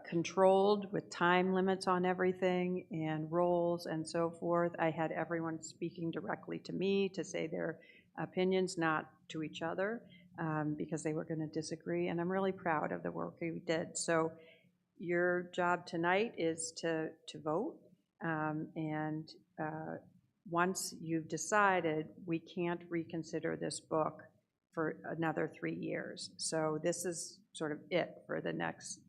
controlled with time limits on everything and roles and so forth. I had everyone speaking directly to me to say their opinions, not to each other, because they were going to disagree. And I'm really proud of the work we did. So your job tonight is to vote. And once you've decided, we can't reconsider this book for another 3 years. So this is sort of it for the next,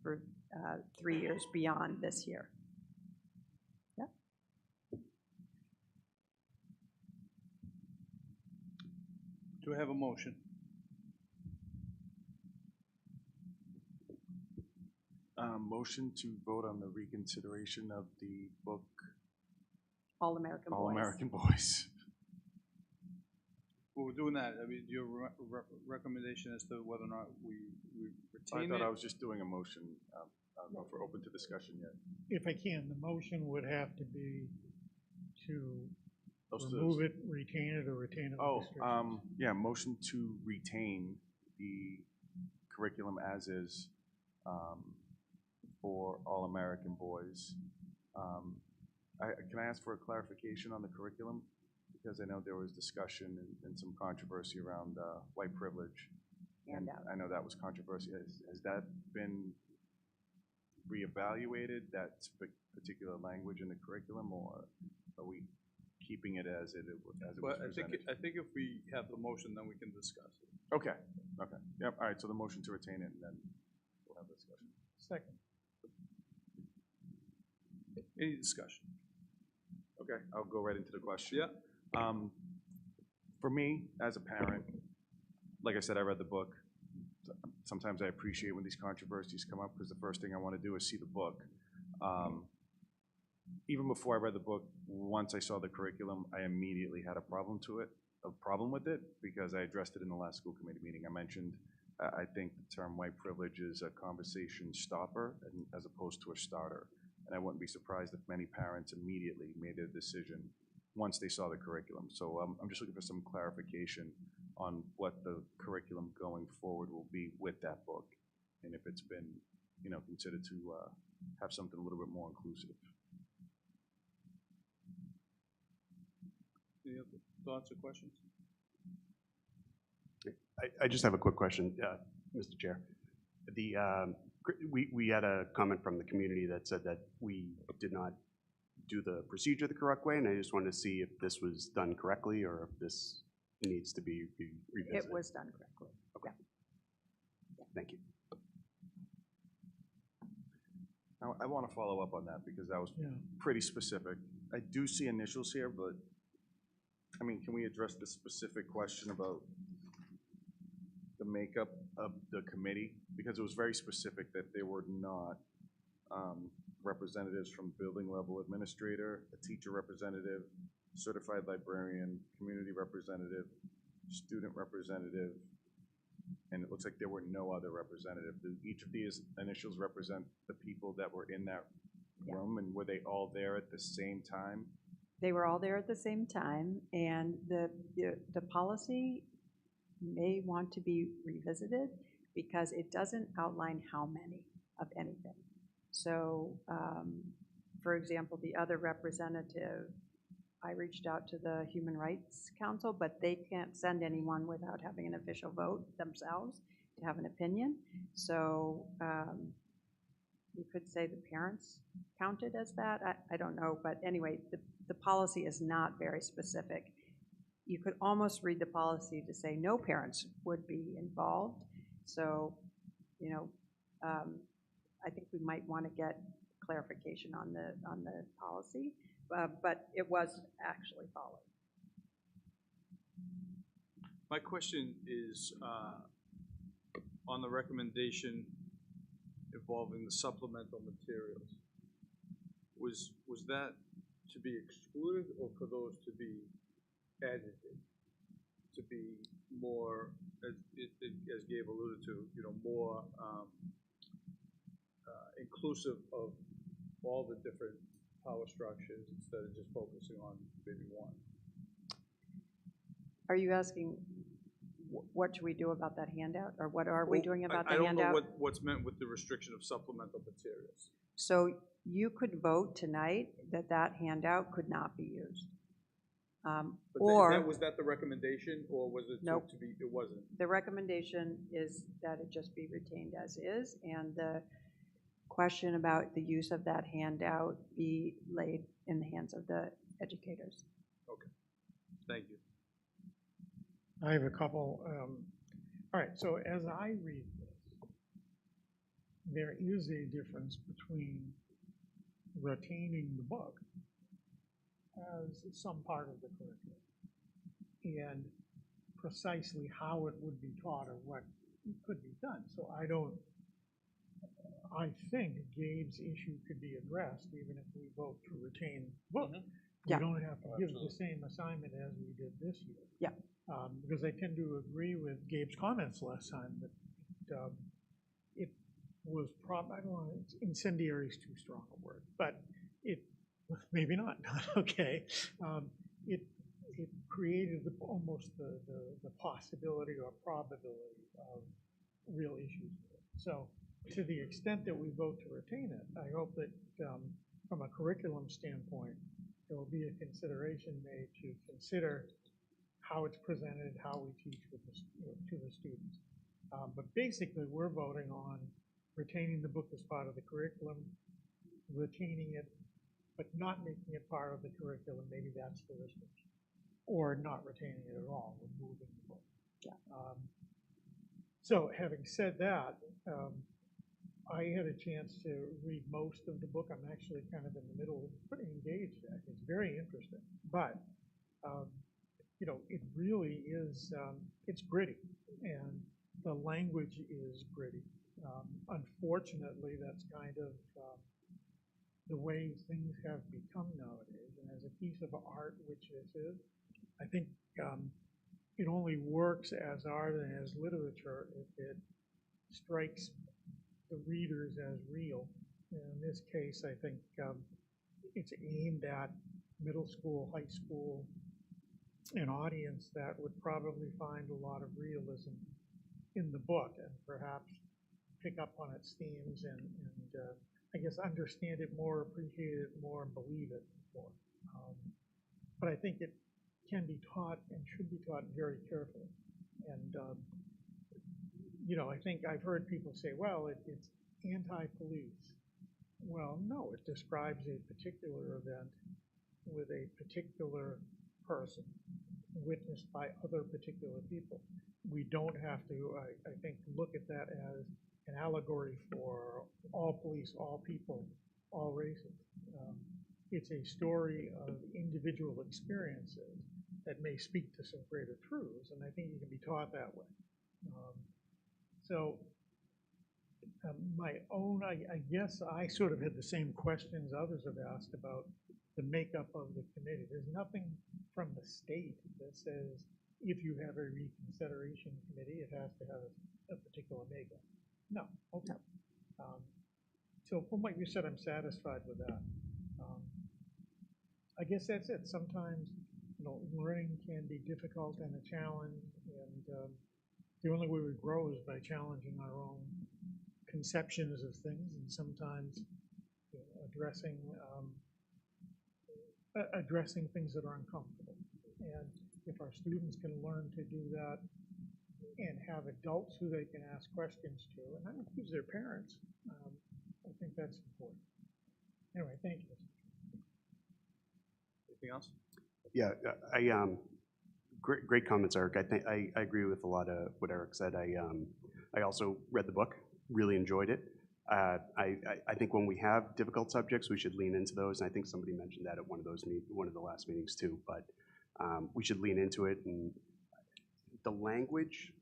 3 years beyond this year. Yeah. Do I have a motion? Motion to vote on the reconsideration of the book All-American Boys. All-American Boys. Well, we're doing that. I mean, your recommendation as to whether or not we I retain thought it? I was just doing a motion. I don't know if we're open to discussion yet. If I can, the motion would have to be to Those remove it, retain it, or retain it with Oh, restrictions. yeah, motion to retain the curriculum as is for All-American Boys. Can I ask for a clarification on the curriculum? Because I know there was discussion and some controversy around white privilege. And I know that was controversy. Has that been reevaluated, that particular language in the curriculum, or are we keeping it as it was presented? I think if we have the motion, then we can discuss it. Okay, okay. Yep, all right, so the motion to retain it, and then we'll have a discussion. Second. Any discussion? Okay, I'll go right into the question. Yeah. For me, as a parent, like I said, I read the book. Sometimes I appreciate when these controversies come up because the first thing I want to do is see the book. Even before I read the book, once I saw the curriculum, I immediately had a problem with it because I addressed it in the last school committee meeting. I mentioned, I think the term white privilege is a conversation stopper as opposed to a starter. And I wouldn't be surprised if many parents immediately made a decision once they saw the curriculum. So I'm just looking for some clarification on what the curriculum going forward will be with that book, and if it's been, considered to have something a little bit more inclusive. Any other thoughts or questions? I just have a quick question, Mr. Chair. We had a comment from the community that said that we did not do the procedure the correct way, and I just wanted to see if this was done correctly or if this needs to be revisited. It was done correctly. Okay. Thank you. Now, I want to follow up on that because that was pretty specific. I do see initials here, but, I mean, can we address the specific question about the makeup of the committee? Because it was very specific that there were not representatives from building level administrator, a teacher representative, certified librarian, community representative, student representative, and it looks like there were no other representative. Do each of these initials represent the people that were in that room, and were they all there at the same time? They were all there at the same time, and the policy may want to be revisited because it doesn't outline how many of anything. So, for example, the other representative, I reached out to the Human Rights Council, but they can't send anyone without having an official vote themselves to have an opinion. So you could say the parents counted as that. I don't know, but anyway, the policy is not very specific. You could almost read the policy to say no parents would be involved. So, I think we might want to get clarification on the policy, but it was actually followed. My question is on the recommendation involving the supplemental materials, was that to be excluded or for those to be added to be more, as Gabe alluded to, you know, more inclusive of all the different power structures instead of just focusing on maybe one? Are you asking what should we do about that handout, or what are we doing about the I don't handout? know what's meant with the restriction of supplemental materials. So you could vote tonight that that handout could not be used. Or Was that the recommendation, or was it Nope. to be, it wasn't? the recommendation is that it just be retained as is, and the question about the use of that handout be laid in the hands of the educators. Okay, thank you. I have a couple, all right, so as I read this, there is a difference between retaining the book as some part of the curriculum and precisely how it would be taught or what could be done. So I think Gabe's issue could be addressed even if we vote to retain the book. We Yeah. don't have to give the same assignment as we did this year. Yeah. Because I tend to agree with Gabe's comments last time that it was I don't know, incendiary is too strong a word, but it, maybe not, okay. It created almost the possibility or probability of real issues. So to the extent that we vote to retain it, I hope that from a curriculum standpoint, there will be a consideration made to consider how it's presented, how we teach with to the students. But basically, we're voting on retaining the book as part of the curriculum, retaining it, but not making it part of the curriculum. Maybe that's the restriction. Or not retaining it at all, removing the book. Yeah. So having said that, I had a chance to read most of the book. I'm actually kind of in the middle. It's pretty engaged. It's very interesting. But you know, it really is, it's gritty, and the language is gritty. Unfortunately, that's kind of the way things have become nowadays. And as a piece of art, which this is, I think it only works as art and as literature if it strikes the readers as real. And in this case, I think it's aimed at middle school, high school, an audience that would probably find a lot of realism in the book and perhaps pick up on its themes and I guess understand it more, appreciate it more, and believe it more. But I think it can be taught and should be taught very carefully. And you know, I think I've heard people say, well, it's anti-police. Well, no, it describes a particular event with a particular person, witnessed by other particular people. We don't have to, I think, look at that as an allegory for all police, all people, all races. It's a story of individual experiences that may speak to some greater truths, and I think you can be taught that way. So my own, I guess I sort of had the same questions others have asked about the makeup of the committee. There's nothing from the state that says if you have a reconsideration committee, it has to have a particular makeup. No, okay. So from what you said, I'm satisfied with that. I guess that's it. Sometimes, you know, learning can be difficult and a challenge, and the only way we grow is by challenging our own conceptions of things, and sometimes you know, addressing things that are uncomfortable. And if our students can learn to do that and have adults who they can ask questions to, and that includes their parents, I think that's important. Anyway, thank you. Anything else? Yeah, great comments, Eric. I think I agree with a lot of what Eric said. I also read the book, really enjoyed it. I think when we have difficult subjects, we should lean into those. And I think somebody mentioned that at one of the last meetings too. But we should lean into it. And the language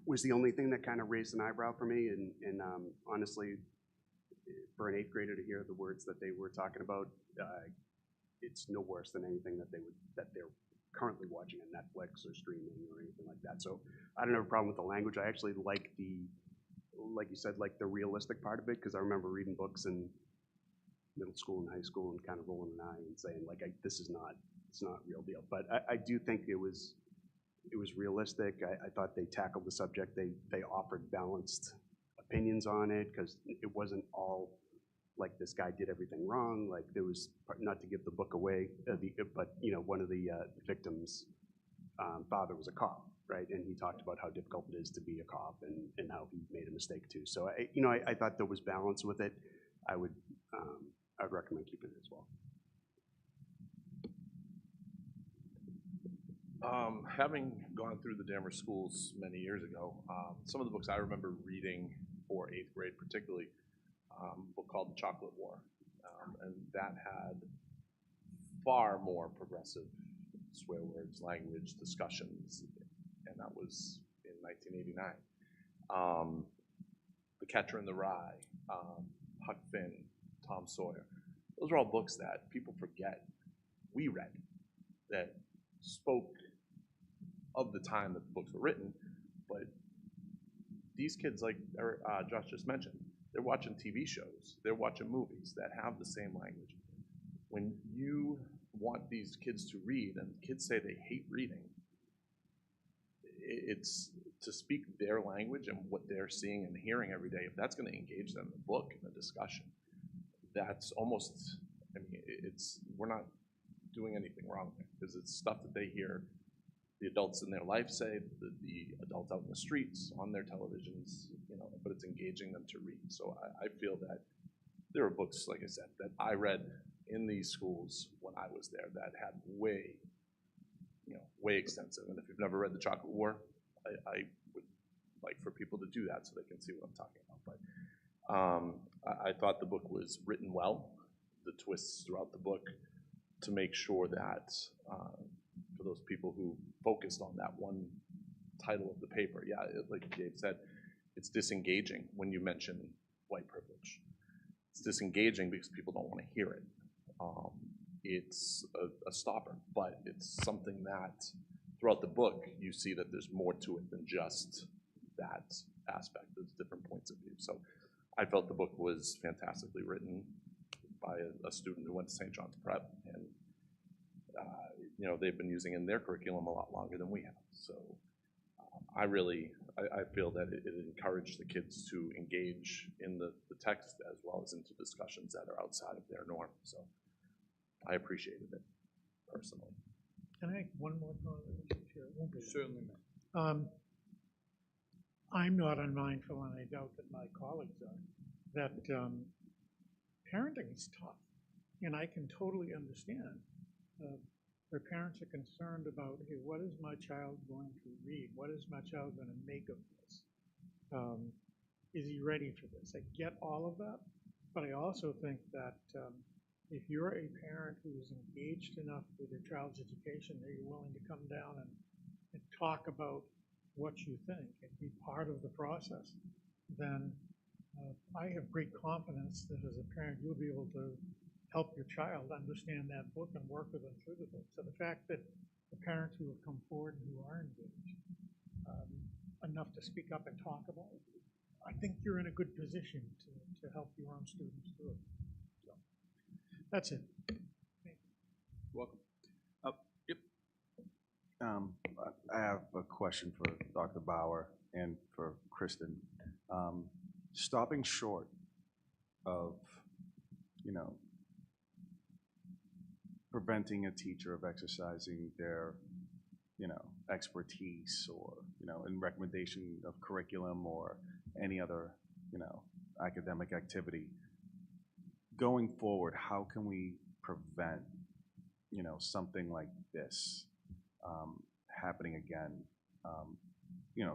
was the only thing that kind of raised an eyebrow for me. And honestly, for an 8th grader to hear the words that they were talking about, it's no worse than anything that they're currently watching on Netflix or streaming or anything like that. So I don't have a problem with the language. I actually like like you said, like the realistic part of it, because I remember reading books in middle school and high school and kind of rolling an eye and saying like, it's not real deal. But I do think it was realistic. I thought they tackled the subject. They offered balanced opinions on it, because it wasn't all like this guy did everything wrong. Like there was, not to give the book away, but one of the victims' father was a cop, right? And he talked about how difficult it is to be a cop and how he made a mistake too. So I thought there was balance with it. I would recommend keeping it as well. Having gone through the Danvers schools many years ago, some of the books I remember reading for 8th grade particularly, a book called The Chocolate War, and that had far more progressive swear words, language, discussions, and that was in 1989. The Catcher in the Rye, Huck Finn, Tom Sawyer, those are all books that people forget we read, that spoke of the time that the books were written, but these kids, like Josh just mentioned, they're watching TV shows, they're watching movies that have the same language. When you want these kids to read, and kids say they hate reading, it's to speak their language and what they're seeing and hearing every day. If that's going to engage them in the book, in the discussion, that's almost, I mean, we're not doing anything wrong there, because it's stuff that they hear the adults in their life say, the adults out in the streets, on their televisions, but it's engaging them to read. So I feel that there are books, like I said, that I read in these schools when I was there that had way extensive. And if you've never read The Chocolate War, I would like for people to do that so they can see what I'm talking about. But I thought the book was written well, the twists throughout the book, to make sure that for those people who focused on that one title of the paper, like Gabe said, it's disengaging when you mention white privilege. It's disengaging because people don't want to hear it. It's a stopper, but it's something that throughout the book you see that there's more to it than just that aspect. There's different points of view. So I felt the book was fantastically written by a student who went to St. John's Prep, and they've been using it in their curriculum a lot longer than we have. So I feel that it encouraged the kids to engage in the text as well as into discussions that are outside of their norm. So I appreciated it personally. Can I make one more comment, Mr. Chair? Certainly, I'm not unmindful, and I doubt that my colleagues are, that parenting is tough, and I can totally understand. Their parents are concerned about, hey, what is my child going to read? What is my child going to make of this? Is he ready for this? I get all of that, but I also think that if you're a parent who is engaged enough with your child's education that you're willing to come down and talk about what you think and be part of the process, then I have great confidence that as a parent you'll be able to help your child understand that book and work with them through the book. So the fact that the parents who have come forward and who are engaged enough to speak up and talk about it, I think you're in a good position to help your own students do it. So that's it. Welcome. Yep. I have a question for Dr. Bauer and for Kristen. Stopping short of, preventing a teacher of exercising their, expertise or, in recommendation of curriculum or any other, academic activity. Going forward, how can we prevent, something like this happening again?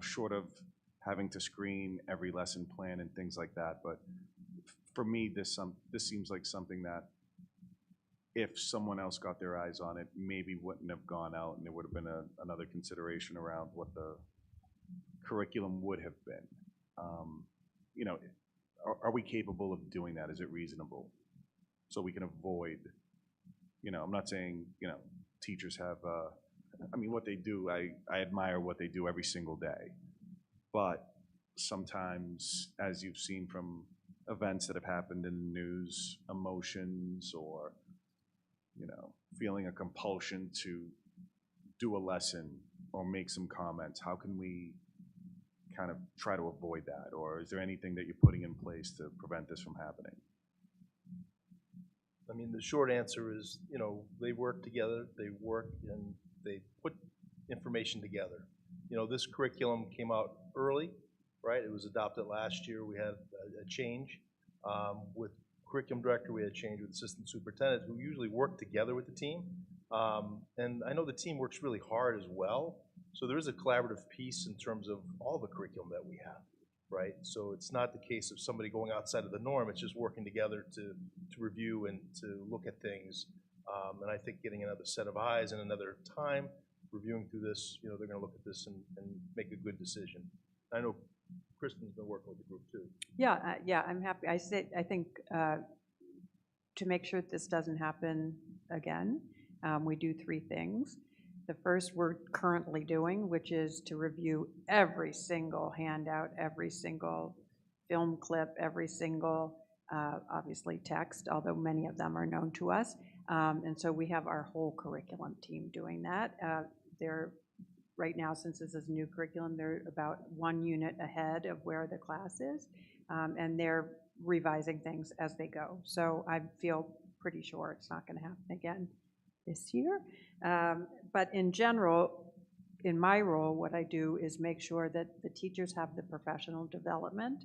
Short of having to screen every lesson plan and things like that, but for me, this seems like something that if someone else got their eyes on it, maybe wouldn't have gone out, and there would have been another consideration around what the curriculum would have been. You know, are we capable of doing that? Is it reasonable? So we can avoid, you know, I'm not saying, you know, teachers have, I mean, what they do, I admire what they do every single day. But sometimes, as you've seen from events that have happened in the news, emotions or, you know, feeling a compulsion to do a lesson or make some comments, how can we kind of try to avoid that? Or is there anything that you're putting in place to prevent this from happening? I mean, the short answer is, you know, they work together, they work and they put information together. You know, this curriculum came out early, right? It was adopted last year. We had a change with curriculum director, we had a change with assistant superintendent, who usually work together with the team. And I know the team works really hard as well. So there is a collaborative piece in terms of all the curriculum that we have, right? So it's not the case of somebody going outside of the norm, it's just working together to review and to look at things. And I think getting another set of eyes and another time reviewing through this, you know, they're gonna look at this and make a good decision. I know Kristen's been working with the group too. Yeah, yeah, I'm happy. I think to make sure that this doesn't happen again, we do three things. The first we're currently doing, which is to review every single handout, every single film clip, every single, obviously text, although many of them are known to us. And so we have our whole curriculum team doing that. They're, right now, since this is new curriculum, they're about 1 unit ahead of where the class is. And they're revising things as they go. So I feel pretty sure it's not gonna happen again this year. But in general, in my role, what I do is make sure that the teachers have the professional development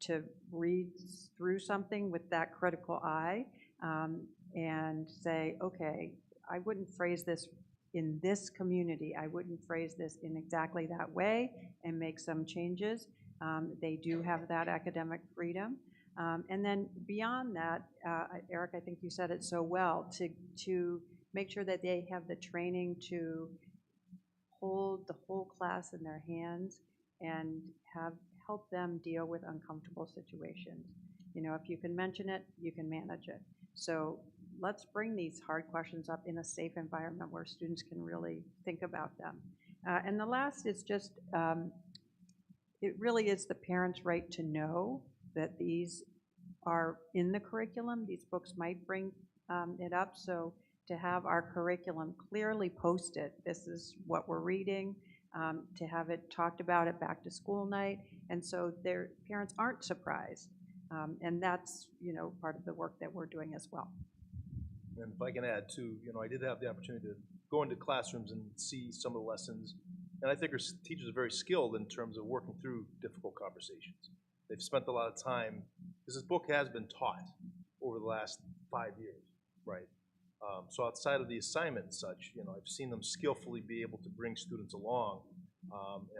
to read through something with that critical eye and say, okay, I wouldn't phrase this in this community, I wouldn't phrase this in exactly that way, and make some changes. They do have that academic freedom. And then beyond that, Eric, I think you said it so well, to make sure that they have the training to hold the whole class in their hands and help them deal with uncomfortable situations. You know, if you can mention it, you can manage it. So let's bring these hard questions up in a safe environment where students can really think about them. And the last is just, it really is the parents' right to know that these are in the curriculum. These books might bring it up, so to have our curriculum clearly posted, this is what we're reading, to have it talked about at back to school night, and so their parents aren't surprised. And that's, you know, part of the work that we're doing as well. And if I can add too, you know, I did have the opportunity to go into classrooms and see some of the lessons, and I think our teachers are very skilled in terms of working through difficult conversations. They've spent a lot of time, because this book has been taught over the last 5 years, right? So outside of the assignment and such, you know, I've seen them skillfully be able to bring students along.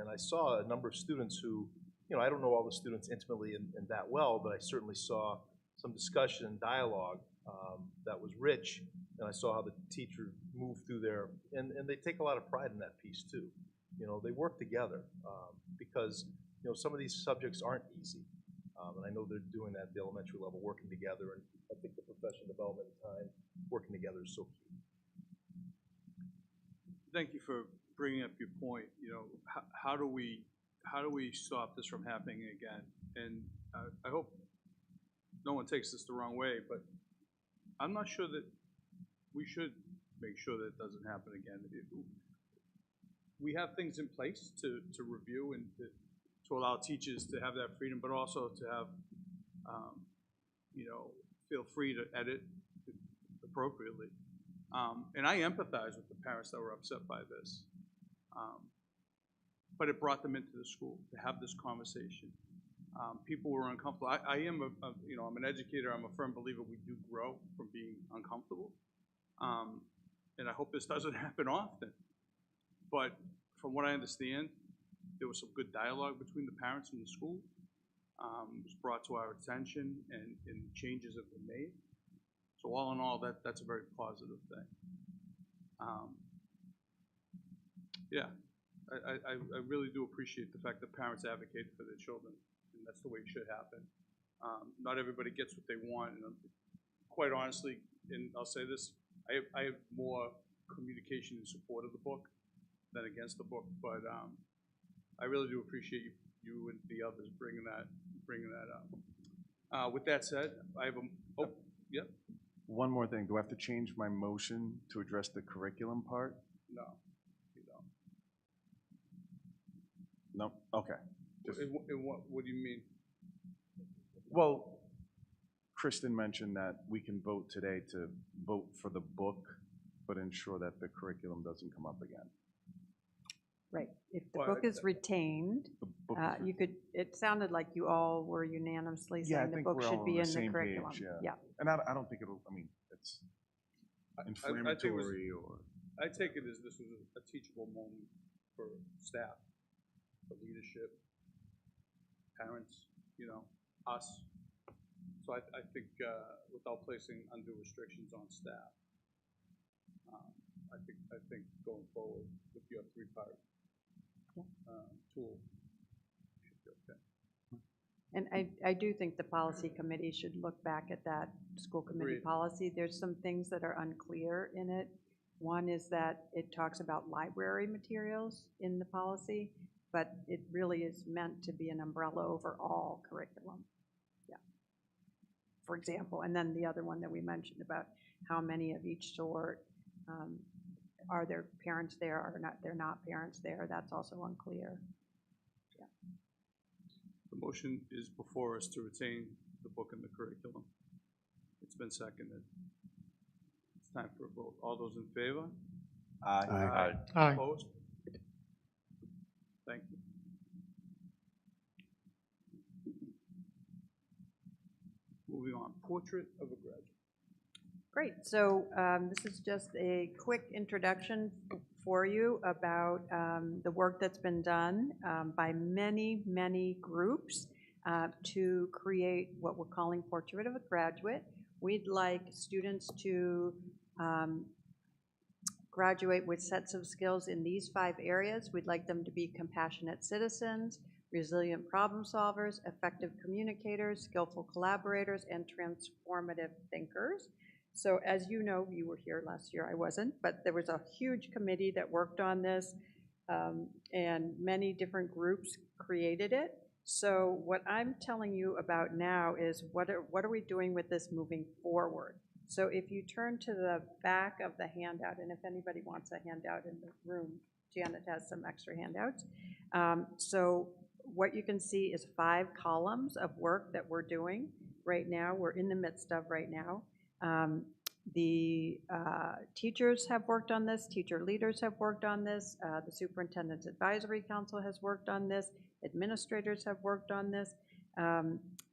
And I saw a number of students who, you know, I don't know all the students intimately and that well, but I certainly saw some discussion and dialogue that was rich. And I saw how the teacher moved through there, and they take a lot of pride in that piece too. You know, they work together because, you know, some of these subjects aren't easy. And I know they're doing that at the elementary level, working together, and I think the professional development time, working together is so key. Thank you for bringing up your point. You know, how do we stop this from happening again? And I hope no one takes this the wrong way, but I'm not sure that we should make sure that it doesn't happen again. We have things in place to review and to allow teachers to have that freedom, but also to have, you know, feel free to edit appropriately. And I empathize with the parents that were upset by this. But it brought them into the school to have this conversation. People were uncomfortable. I am, you know, I'm an educator. I'm a firm believer we do grow from being uncomfortable. And I hope this doesn't happen often. But from what I understand, there was some good dialogue between the parents and the school. It was brought to our attention, and changes have been made. So all in all, that's a very positive thing. Yeah. I really do appreciate the fact that parents advocate for their children, and that's the way it should happen. Not everybody gets what they want, and quite honestly, and I'll say this, I have more communication in support of the book than against the book, but I really do appreciate you and the others bringing that up. With that said, I have yep, One more thing, do I have to change my motion to address the curriculum part? no, you don't. No, okay. Just- In what do you mean? Well, Kristen mentioned that we can vote today to vote for the book, but ensure that the curriculum doesn't come up again. Right. If the Well, book is retained, The book is- you could, it sounded like you all were unanimously Yeah, I saying the think book we're should all be on the in the same curriculum. page, yeah. Yeah. And I don't think it'll, I mean, it's I think it was- inflammatory or. I take it as this was a teachable moment for staff, for leadership, parents, us. So I think without placing undue restrictions on staff, I think going forward with your three-part tool should be okay. And I do think the policy committee should look back at that school committee Agreed. policy. There's some things that are unclear in it. One is that it talks about library materials in the policy, but it really is meant to be an umbrella over all curriculum. Yeah. For example, and then the other one that we mentioned about how many of each sort, are there parents there or not, they're not parents there, that's also unclear. Yeah. The motion is before us to retain the book in the curriculum. It's been seconded. It's time for a vote. All those in favor? Aye. Aye. Opposed? Thank you. Moving on, portrait of a graduate. Great, so this is just a quick introduction for you about the work that's been done by many, many groups to create what we're calling Portrait of a Graduate. We'd like students to graduate with sets of skills in these 5 areas. We'd like them to be compassionate citizens, resilient problem solvers, effective communicators, skillful collaborators, and transformative thinkers. So as you know, you were here last year, I wasn't, but there was a huge committee that worked on this, and many different groups created it. So what I'm telling you about now is what are we doing with this moving forward? So if you turn to the back of the handout, and if anybody wants a handout in the room, Janet has some extra handouts. So what you can see is 5 columns of work that we're doing right now, we're in the midst of right now. The teachers have worked on this, teacher leaders have worked on this, the Superintendent's Advisory Council has worked on this, administrators have worked on this.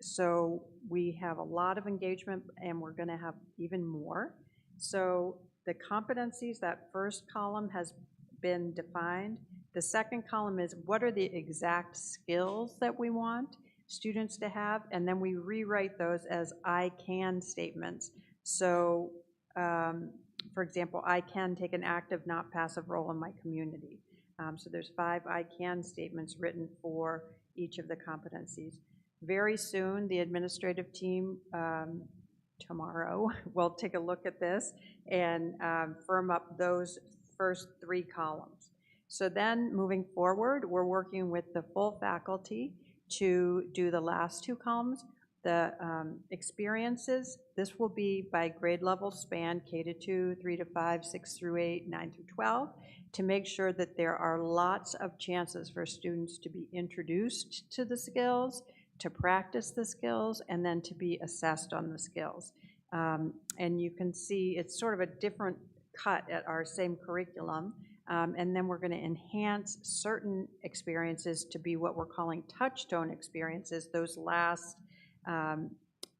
So we have a lot of engagement and we're gonna have even more. So the competencies, that first column has been defined. The second column is what are the exact skills that we want students to have, and then we rewrite those as I can statements. So, for example, I can take an active, not passive role in my community. So there's 5 I can statements written for each of the competencies. Very soon, the administrative team, tomorrow, will take a look at this and firm up those first 3 columns. So then, moving forward, we're working with the full faculty to do the last 2 columns. The experiences, this will be by grade level span, K-2, 3-5, 6-8, 9-12, to make sure that there are lots of chances for students to be introduced to the skills, to practice the skills, and then to be assessed on the skills. And you can see it's sort of a different cut at our same curriculum. And then we're going to enhance certain experiences to be what we're calling touchstone experiences, those last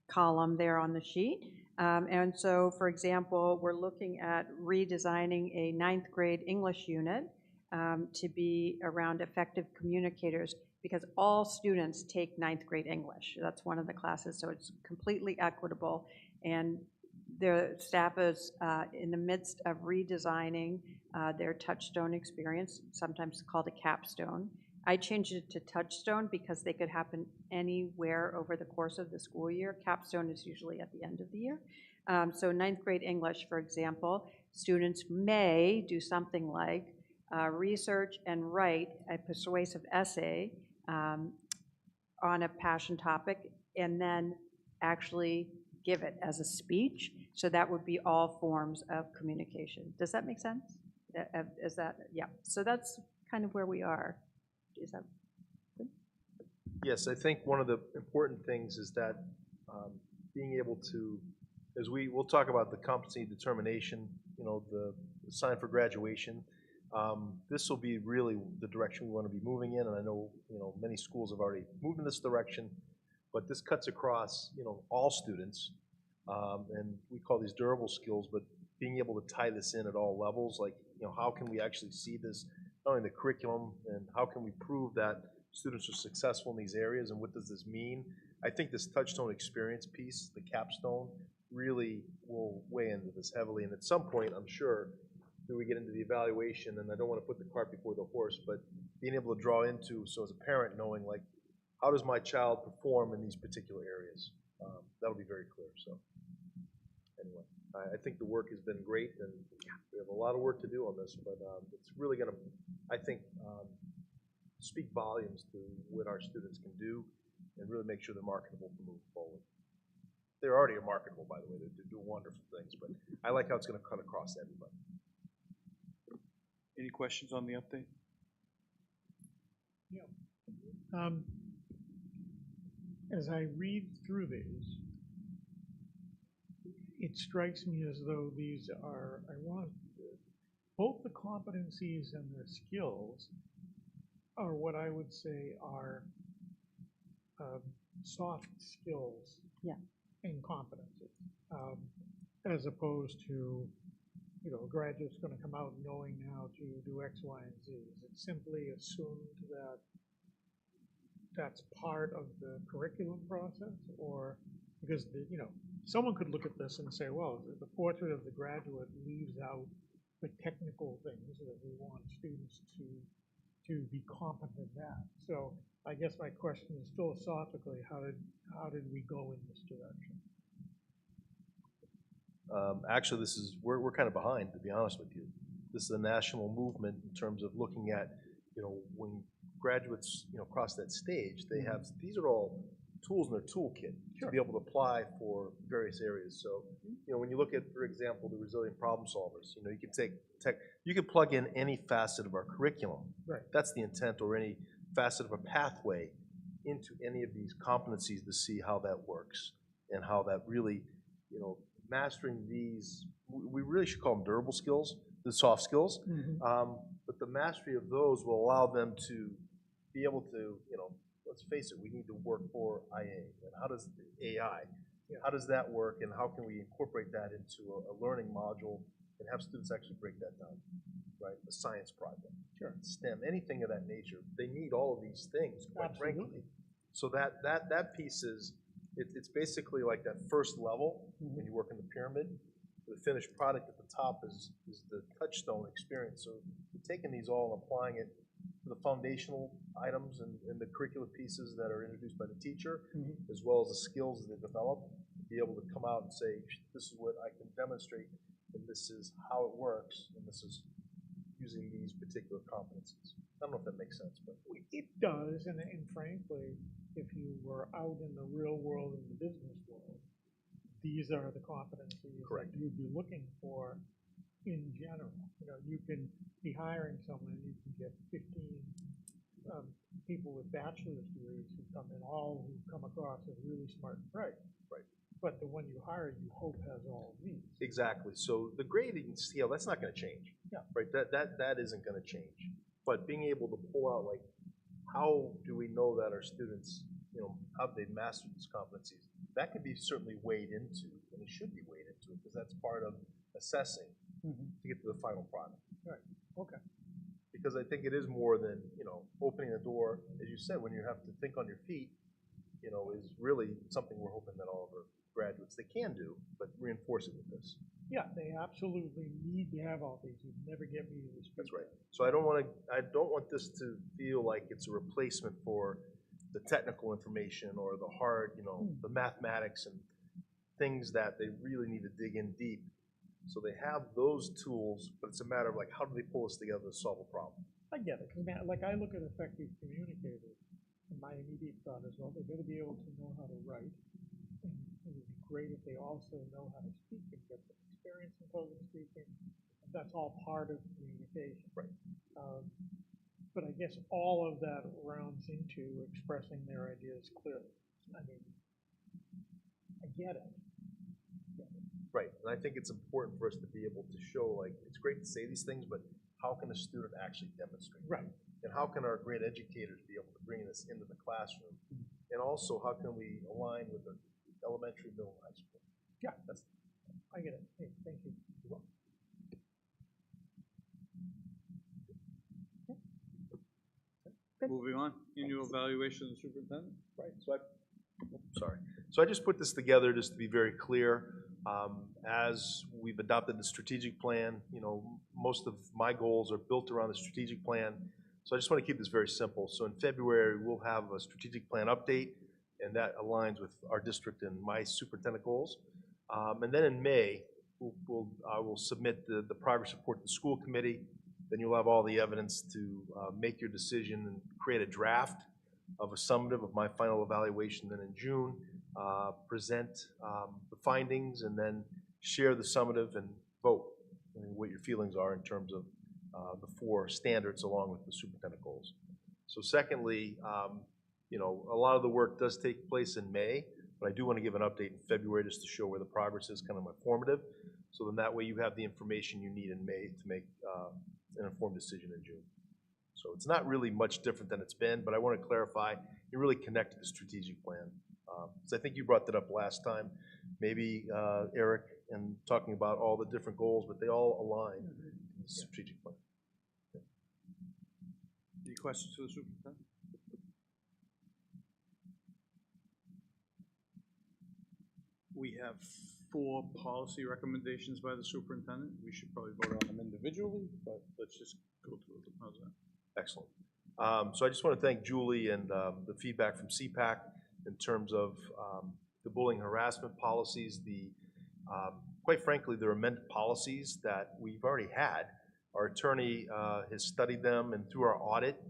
column there on the sheet. And so, for example, we're looking at redesigning a 9th grade English unit to be around effective communicators, because all students take 9th grade English. That's one of the classes, so it's completely equitable. And The staff is in the midst of redesigning their Touchstone experience, sometimes called a capstone. I changed it to Touchstone because they could happen anywhere over the course of the school year. Capstone is usually at the end of the year. So ninth grade English, for example, students may do something like research and write a persuasive essay on a passion topic, and then actually give it as a speech. So that would be all forms of communication. Does that make sense? Is that, yeah. So that's kind of where we are. Is that good? Yes, I think one of the important things is that being able to, as we'll talk about the competency determination, the sign for graduation. This will be really the direction we want to be moving in, and I know many schools have already moved in this direction, but this cuts across all students, and we call these durable skills. But being able to tie this in at all levels, like how can we actually see this not only in the curriculum, and how can we prove that students are successful in these areas, and what does this mean? I think this Touchstone experience piece, the capstone, really will weigh into this heavily, and at some point, I'm sure, do we get into the evaluation, and I don't want to put the cart before the horse, but being able to draw into, so as a parent, knowing like, how does my child perform in these particular areas? That'll be very clear. So anyway, I think the work has been great, and we have a lot of work to do on this, but it's really going to, I think, speak volumes to what our students can do and really make sure they're marketable to move forward. They're already marketable, by the way. They're doing wonderful things, but I like how it's going to cut across everybody. Any questions on the update? Yeah. As I read through these, it strikes me as though these are, both the competencies and the skills are what I would say are soft skills and competencies, as opposed to, a graduate's going to come out knowing how to do X, Y, and Z. Is it simply assumed that that's part of the curriculum process, or because someone could look at this and say, well, the portrait of the graduate leaves out the technical things that we want students to be competent at. So I guess my question is philosophically, how did we go in this direction? Actually, we're kind of behind, to be honest with you. This is a national movement in terms of looking at, when graduates, cross that stage, they have, these are all tools in their toolkit to be able to apply for various areas. So, when you look at, for example, the resilient problem solvers, you can you can plug in any facet of our curriculum. Right. That's the intent, or any facet of a pathway into any of these competencies to see how that works and how that really, mastering these, we really should call them durable skills, the soft skills, but the mastery of those will allow them to be able to, let's face it, we need to work for IA. And how does AI, how does that work, and how can we incorporate that into a learning module and have students actually break that down, right? A science project, STEM, anything of that nature. They need all of these things, quite frankly. So that piece is, it's basically like that first level when you work in the pyramid. The finished product at the top is the Touchstone experience. So we're taking these all and applying it to the foundational items and the curricular pieces that are introduced by the teacher, as well as the skills that they develop, to be able to come out and say, this is what I can demonstrate, and this is how it works, and this is using these particular competencies. I don't know if that makes sense, but it does, and frankly, if you were out in the real world, in the business world, these are the competencies that you'd be looking for in general. You can be hiring someone, and you can get 15 people with bachelor's degrees who come in, all who come across as really smart and bright. Right. But the one you hire, you hope has all of these. Exactly. So the grading scale, that's not going to change. Yeah. Right. That isn't going to change. But being able to pull out, like, how do we know that our students, how they've mastered these competencies? That could be certainly weighed into, and it should be weighed into it, because that's part of assessing to get to the final product. Right. Okay. Because I think it is more than, opening the door, as you said, when you have to think on your feet, is really something we're hoping that all of our graduates. They can do, but reinforce it with this. Yeah, they absolutely need to have all these. You'd never get me to speak. That's right. So I don't want this to feel like it's a replacement for the technical information or the hard, the mathematics and things that they really need to dig in deep. So they have those tools, but it's a matter of like, how do they pull us together to solve a problem? I get it. 'Cause like I look at effective communicators, and my immediate thought is, well, they better be able to know how to write. And it would be great if they also know how to speak and get the experience in public speaking. That's all part of communication. Right. But I guess all of that rounds into expressing their ideas clearly. I mean, I get it. Right, and I think it's important for us to be able to show, like, it's great to say these things, but how can a student actually demonstrate? Right. And how can our great educators be able to bring this into the classroom? And also, how can we align with the elementary, middle, high school? Yeah, I get it. Hey, thank you. You're welcome. Moving on, annual evaluation of the superintendent. Right, so I just put this together just to be very clear. As we've adopted the strategic plan, most of my goals are built around the strategic plan. So I just want to keep this very simple. So in February, we'll have a strategic plan update, and that aligns with our district and my superintendent goals. And then in May, I will submit the progress report to the school committee. Then you'll have all the evidence to make your decision and create a draft of a summative of my final evaluation. Then in June, present the findings and then share the summative and vote what your feelings are in terms of the 4 standards along with the superintendent goals. So secondly, a lot of the work does take place in May, but I do want to give an update in February just to show where the progress is, kind of informative. So then that way you have the information you need in May to make an informed decision in June. So it's not really much different than it's been, but I want to clarify, you really connect to the strategic plan. So I think you brought that up last time, maybe Eric, and talking about all the different goals, but they all align in the strategic plan. Any questions for the superintendent? We have 4 policy recommendations by the superintendent. We should probably vote on them individually, but let's just go through them. How's that? Excellent. So I just want to thank Julie and the feedback from CPAC in terms of the bullying harassment policies. Quite frankly, they're amended policies that we've already had. Our attorney has studied them, and through our audit,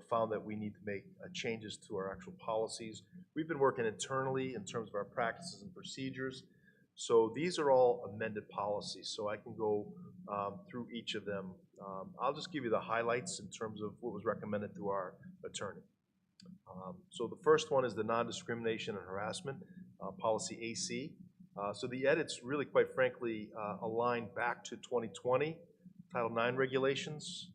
found that we need to make changes to our actual policies. We've been working internally in terms of our practices and procedures. So these are all amended policies, so I can go through each of them. I'll just give you the highlights in terms of what was recommended through our attorney. So the first one is the non-discrimination and harassment policy AC. So the edits really, quite frankly, align back to 2020 Title IX regulations.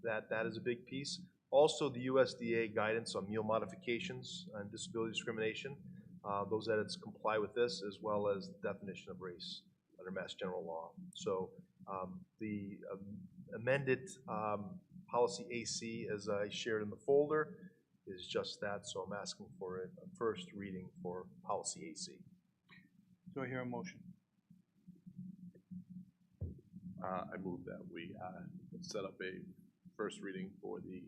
That is a big piece. Also, the USDA guidance on meal modifications and disability discrimination. Those edits comply with this, as well as the definition of race under Mass General Law. So the amended policy AC, as I shared in the folder, is just that. So I'm asking for a first reading for policy AC. Do I hear a motion? I move that we set up a first reading for the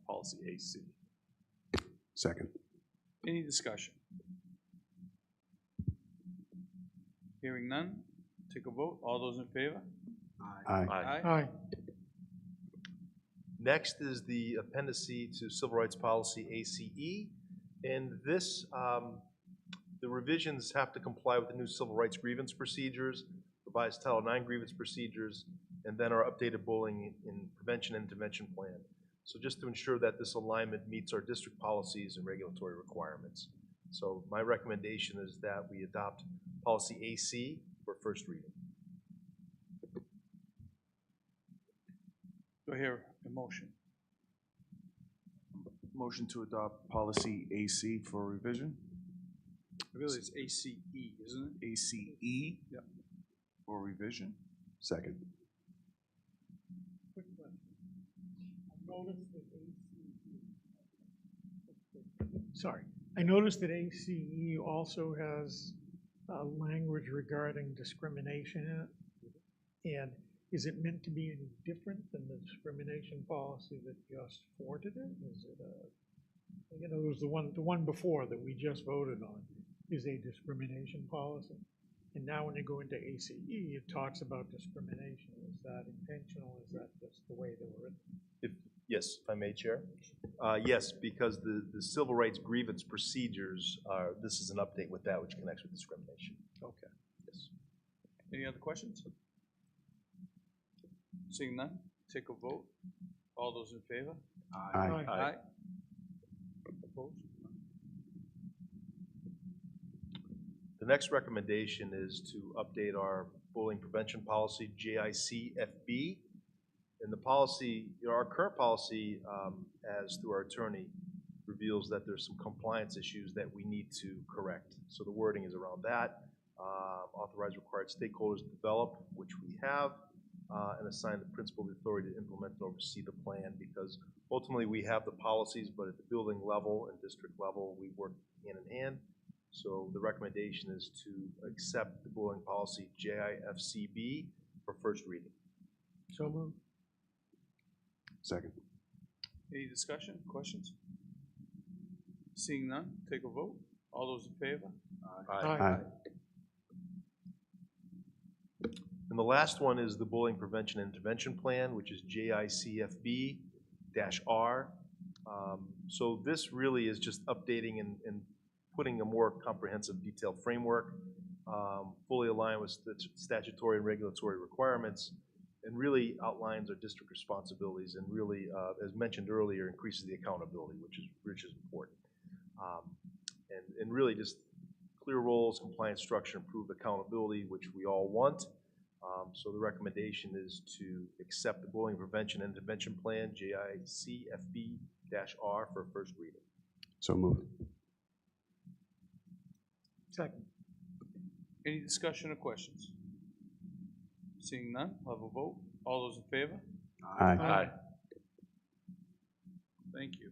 policy AC. Second. Any discussion? Hearing none, take a vote. All those in favor? Aye. Aye. Next is the appendice to Civil Rights Policy ACE. And this, the revisions have to comply with the new civil rights grievance procedures, revised Title IX grievance procedures, and then our updated bullying in prevention and intervention plan. So just to ensure that this alignment meets our district policies and regulatory requirements. So my recommendation is that we adopt policy AC for first reading. Do I hear a motion? Motion to adopt policy AC for revision? Really, it's ACE, isn't it? ACE? Yep. For revision? Second. Quick question. I noticed that ACE. Sorry. I noticed that ACE also has language regarding discrimination in it. And is it meant to be any different than the discrimination policy that just forwarded it? Is it it was the one before that we just voted on is a discrimination policy. And now when you go into ACE, it talks about discrimination. Is that intentional? Is that just the way they were written? Yes, if I may, Chair. Yes, because the civil rights grievance procedures are, this is an update with that which connects with discrimination. Okay. Yes. Any other questions? Seeing none, take a vote. All those in favor? Aye. Aye. Opposed? The next recommendation is to update our bullying prevention policy, JICFB. And the policy, our current policy, as through our attorney, reveals that there's some compliance issues that we need to correct. So the wording is around that. Authorize required stakeholders to develop, which we have, and assign the principal the authority to implement and oversee the plan, because ultimately we have the policies, but at the building level and district level, we work hand in hand. So the recommendation is to accept the bullying policy JIFCB for first reading. So moved. Second. Any discussion, questions? Seeing none, take a vote. All those in favor? Aye. And the last one is the Bullying Prevention and Intervention Plan, which is JICFB-R. So this really is just updating and putting a more comprehensive, detailed framework, fully aligned with statutory and regulatory requirements, and really outlines our district responsibilities, and really, as mentioned earlier, increases the accountability, which is important. And really just clear roles, compliance structure, improved accountability, which we all want. So the recommendation is to accept the Bullying Prevention and Intervention Plan, JICFB-R, for first reading. So moved. Second. Any discussion or questions? Seeing none, I'll have a vote. All those in favor? Aye. Thank you.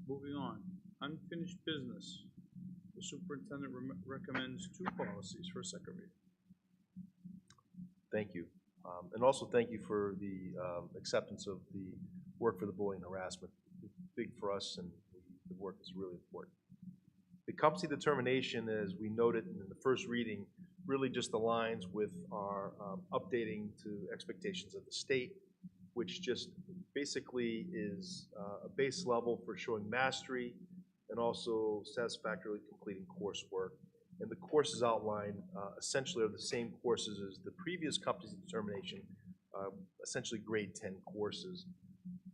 Moving on, unfinished business. The superintendent recommends 2 policies for a second reading. Thank you. And also thank you for the acceptance of the work for the bullying and harassment. It's big for us, and the work is really important. The competency determination, as we noted in the first reading, really just aligns with our updating to expectations of the state, which just basically is a base level for showing mastery and also satisfactorily completing coursework. And the courses outlined essentially are the same courses as the previous competency determination, essentially grade 10 courses.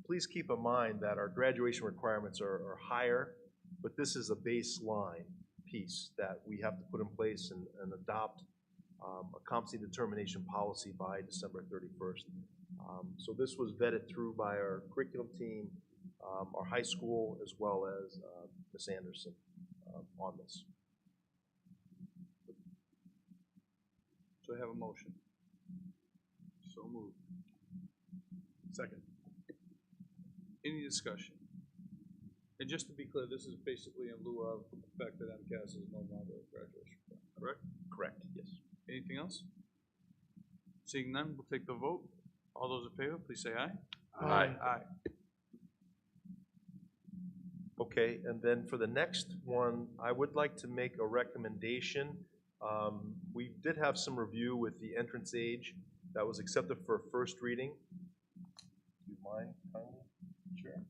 Please keep in mind that our graduation requirements are higher, but this is a baseline piece that we have to put in place and adopt a competency determination policy by December 31st. So this was vetted through by our curriculum team, our high school, as well as Ms. Anderson on this. So I have a motion. So moved. Second. Any discussion? And just to be clear, this is basically in lieu of the fact that MCAS is no longer a graduation requirement, correct? Correct, yes. Anything else? Seeing none, we'll take the vote. All those in favor, please say aye. Aye. Aye. Okay, and then for the next one, I would like to make a recommendation. We did have some review with the entrance age that was accepted for first reading. Do you mind, kindly? Sure.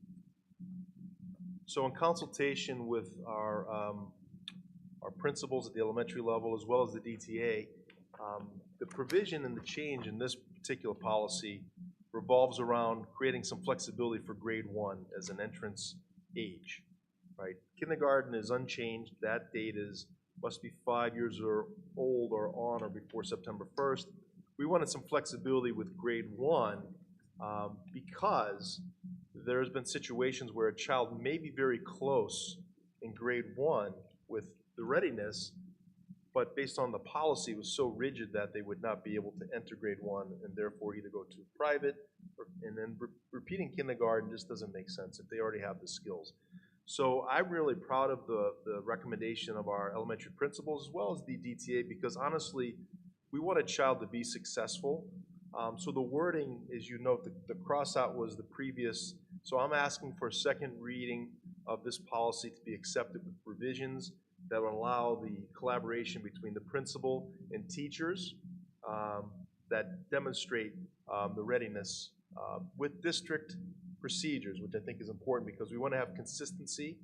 So in consultation with our principals at the elementary level, as well as the DTA, the provision and the change in this particular policy revolves around creating some flexibility for grade 1 as an entrance age, right? Kindergarten is unchanged. That date must be 5 years or old or on or before September 1st. We wanted some flexibility with grade 1 because there has been situations where a child may be very close in grade 1 with the readiness, but based on the policy, it was so rigid that they would not be able to enter grade 1 and therefore either go to private and then repeating kindergarten just doesn't make sense if they already have the skills. So I'm really proud of the recommendation of our elementary principals as well as the DTA, because honestly, we want a child to be successful. So the wording, as you note, the cross-out was the previous. So I'm asking for a second reading of this policy to be accepted with revisions that will allow the collaboration between the principal and teachers that demonstrate the readiness with district procedures, which I think is important because we want to have consistency.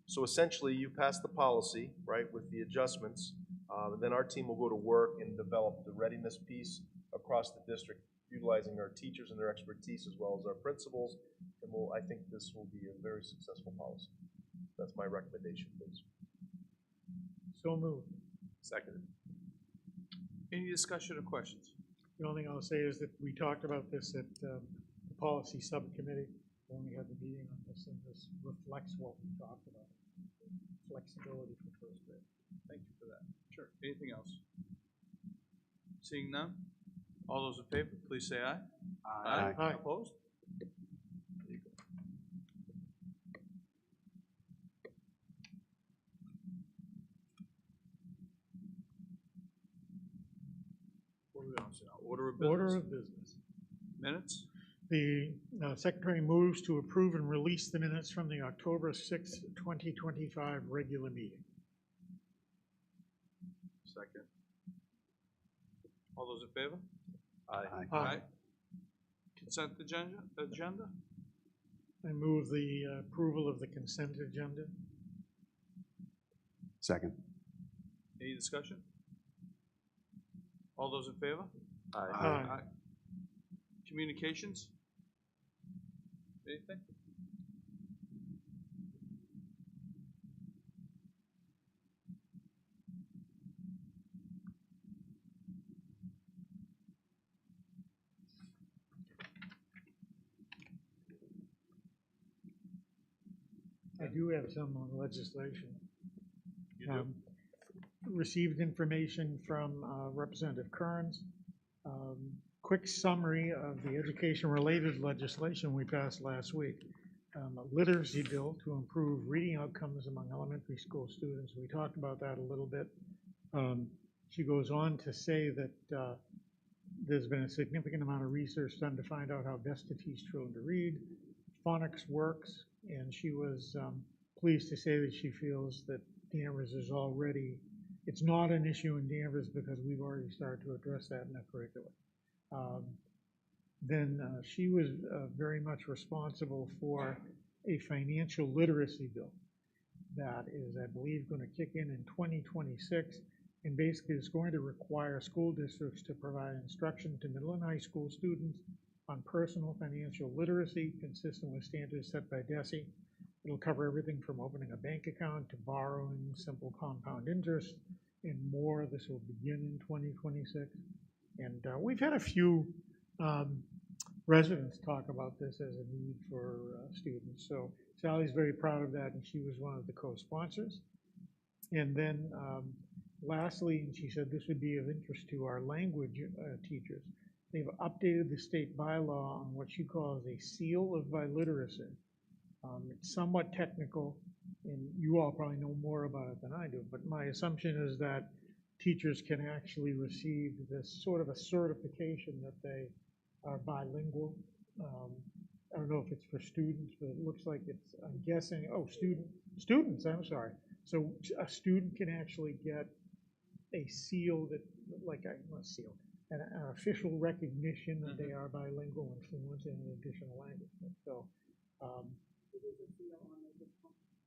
So essentially, you pass the policy, right, with the adjustments, and then our team will go to work and develop the readiness piece across the district, utilizing our teachers and their expertise as well as our principals, and I think this will be a very successful policy. That's my recommendation, please. So moved. Seconded. Any discussion or questions? The only thing I'll say is that we talked about this at the policy subcommittee when we had the meeting on this, and this reflects what we talked about. Flexibility for first grade. Thank you for that. Sure. Anything else? Seeing none? All those in favor, please say aye. Aye. Aye. Opposed? There you go. What are we on to now? Order of business? Order of business. Minutes? The secretary moves to approve and release the minutes from the October 6, 2025 regular meeting. Second. All those in favor? Aye. Aye. Consent agenda? I move the approval of the consent agenda. Second. Any discussion? All those in favor? Aye. Communications? Anything? I do have some on legislation. You do? Received information from Representative Kearns. Quick summary of the education-related legislation we passed last week. A literacy bill to improve reading outcomes among elementary school students. We talked about that a little bit. She goes on to say that there's been a significant amount of research done to find out how best to teach children to read. Phonics works, and she was pleased to say that she feels that Danvers is already, it's not an issue in Danvers because we've already started to address that in the curriculum. Then she was very much responsible for a financial literacy bill that is, I believe, going to kick in 2026, and basically it's going to require school districts to provide instruction to middle and high school students on personal financial literacy consistent with standards set by DESE. It'll cover everything from opening a bank account to borrowing, simple compound interest, and more. This will begin in 2026. And we've had a few residents talk about this as a need for students. So Sally's very proud of that, and she was one of the co-sponsors. And then lastly, and she said this would be of interest to our language teachers, they've updated the state bylaw on what she calls a seal of biliteracy. It's somewhat technical, and you all probably know more about it than I do, but my assumption is that teachers can actually receive this sort of a certification that they are bilingual. I don't know if it's for students, but it looks like it's, I'm guessing, students, I'm sorry. So a student can actually get a seal that, an official recognition that they are bilingual and fluent in an additional language. So,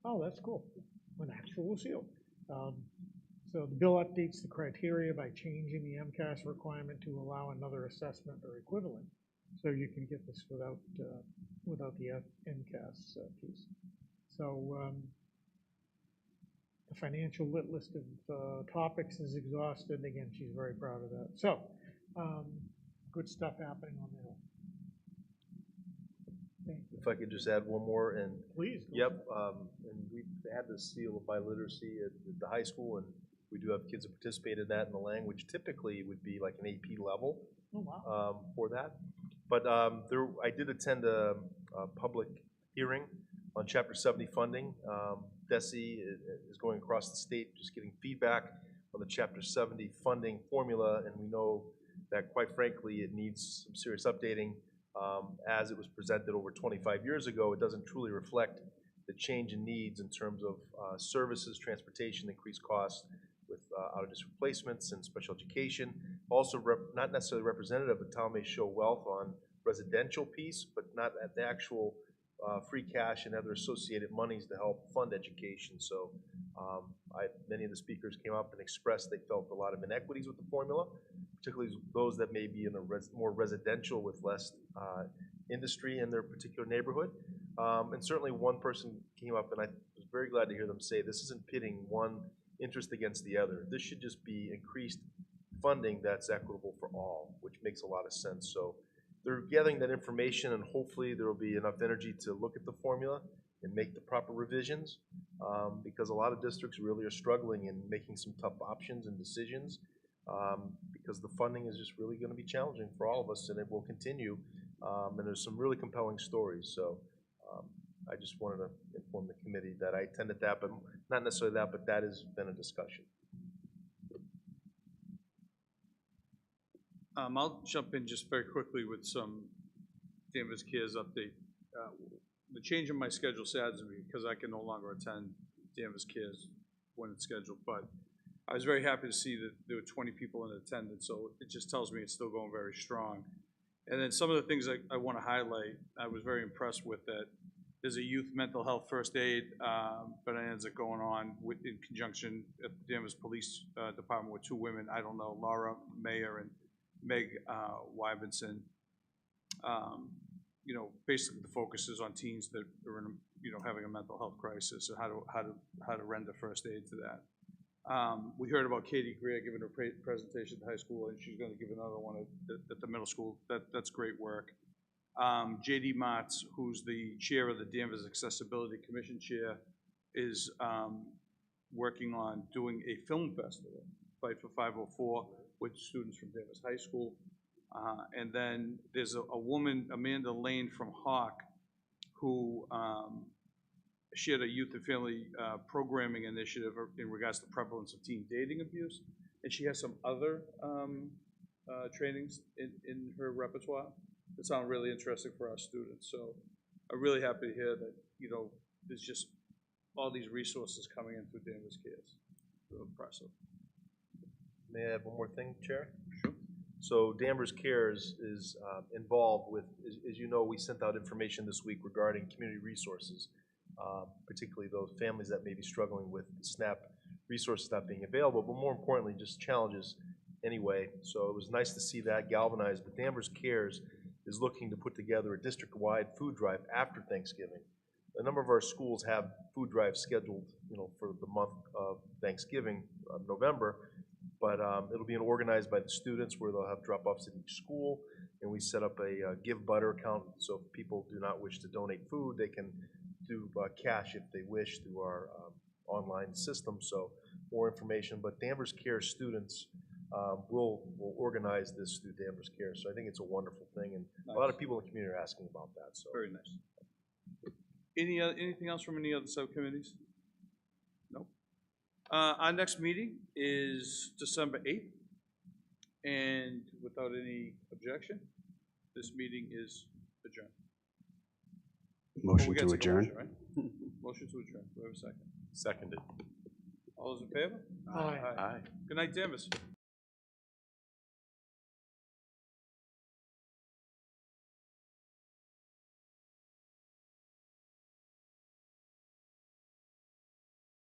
oh, that's cool, an actual seal. So the bill updates the criteria by changing the MCAS requirement to allow another assessment or equivalent. So you can get this without the MCAS piece. So the financial lit list of topics is exhausted. Again, she's very proud of that. So good stuff happening on that. Thank you. If I could just add one more, and Please. yep, and we've had this seal of biliteracy at the high school, and we do have kids that participate in that, and the language typically would be like an AP level. Oh, wow. For that. But I did attend a public hearing On Chapter 70 funding, DESE is going across the state, just getting feedback on the Chapter 70 funding formula, and we know that, quite frankly, it needs some serious updating. As it was presented over 25 years ago, it doesn't truly reflect the change in needs in terms of services, transportation, increased costs with out-of-district placements and special education. Also, not necessarily representative, but Tom may show wealth on residential piece, but not at the actual free cash and other associated monies to help fund education. So many of the speakers came up and expressed they felt a lot of inequities with the formula, particularly those that may be in a more residential with less industry in their particular neighborhood. And certainly one person came up, and I was very glad to hear them say this isn't pitting one interest against the other. This should just be increased funding that's equitable for all, which makes a lot of sense. So they're gathering that information, and hopefully there will be enough energy to look at the formula and make the proper revisions, because a lot of districts really are struggling in making some tough options and decisions, because the funding is just really going to be challenging for all of us, and it will continue. And there's some really compelling stories. So I just wanted to inform the committee that I attended that, but not necessarily that, but that has been a discussion. I'll jump in just very quickly with some Danvers Cares update. The change in my schedule saddens me because I can no longer attend Danvers Cares when it's scheduled, but I was very happy to see that there were 20 people in attendance, so it just tells me it's still going very strong. And then some of the things I want to highlight, I was very impressed with that. There's a youth mental health first aid bonanza going on in conjunction at the Danvers Police Department with two women. I don't know, Laura Mayer and Meg Wybenson. You know, basically the focus is on teens that are in, having a mental health crisis, and how to render first aid to that. We heard about Katie Greer giving her presentation at the high school, and she's going to give another one at the middle school. That's great work. J.D. Motz, who's the chair of the Danvers Accessibility Commission chair, is working on doing a film festival, Fight for 504, with students from Danvers High School. And then there's a woman, Amanda Lane from Hawk, who shared a youth and family programming initiative in regards to prevalence of teen dating abuse. And she has some other trainings in her repertoire that sound really interesting for our students. So I'm really happy to hear that, there's just all these resources coming in through Danvers Cares. Real impressive. May I add one more thing, Chair? Sure. So Danvers Cares is involved with, as you know, we sent out information this week regarding community resources, particularly those families that may be struggling with SNAP resources not being available, but more importantly, just challenges anyway. So it was nice to see that galvanized, but Danvers Cares is looking to put together a district-wide food drive after Thanksgiving. A number of our schools have food drives scheduled, for the month of Thanksgiving, November, but it'll be organized by the students where they'll have drop-offs at each school, and we set up a Give Butter account, so if people do not wish to donate food, they can do cash if they wish through our online system. So more information, but Danvers Care students will organize this through Danvers Care, so I think it's a wonderful thing, and nice. A lot of people in the community are asking about that. So very nice. Anything else from any other subcommittees? No. Our next meeting is December 8th, and without any objection, this meeting is adjourned. Motion to adjourn. Motion, right? Motion to adjourn. Do we have a second? Seconded. All those in favor? Aye. Aye. Good night, Danvers.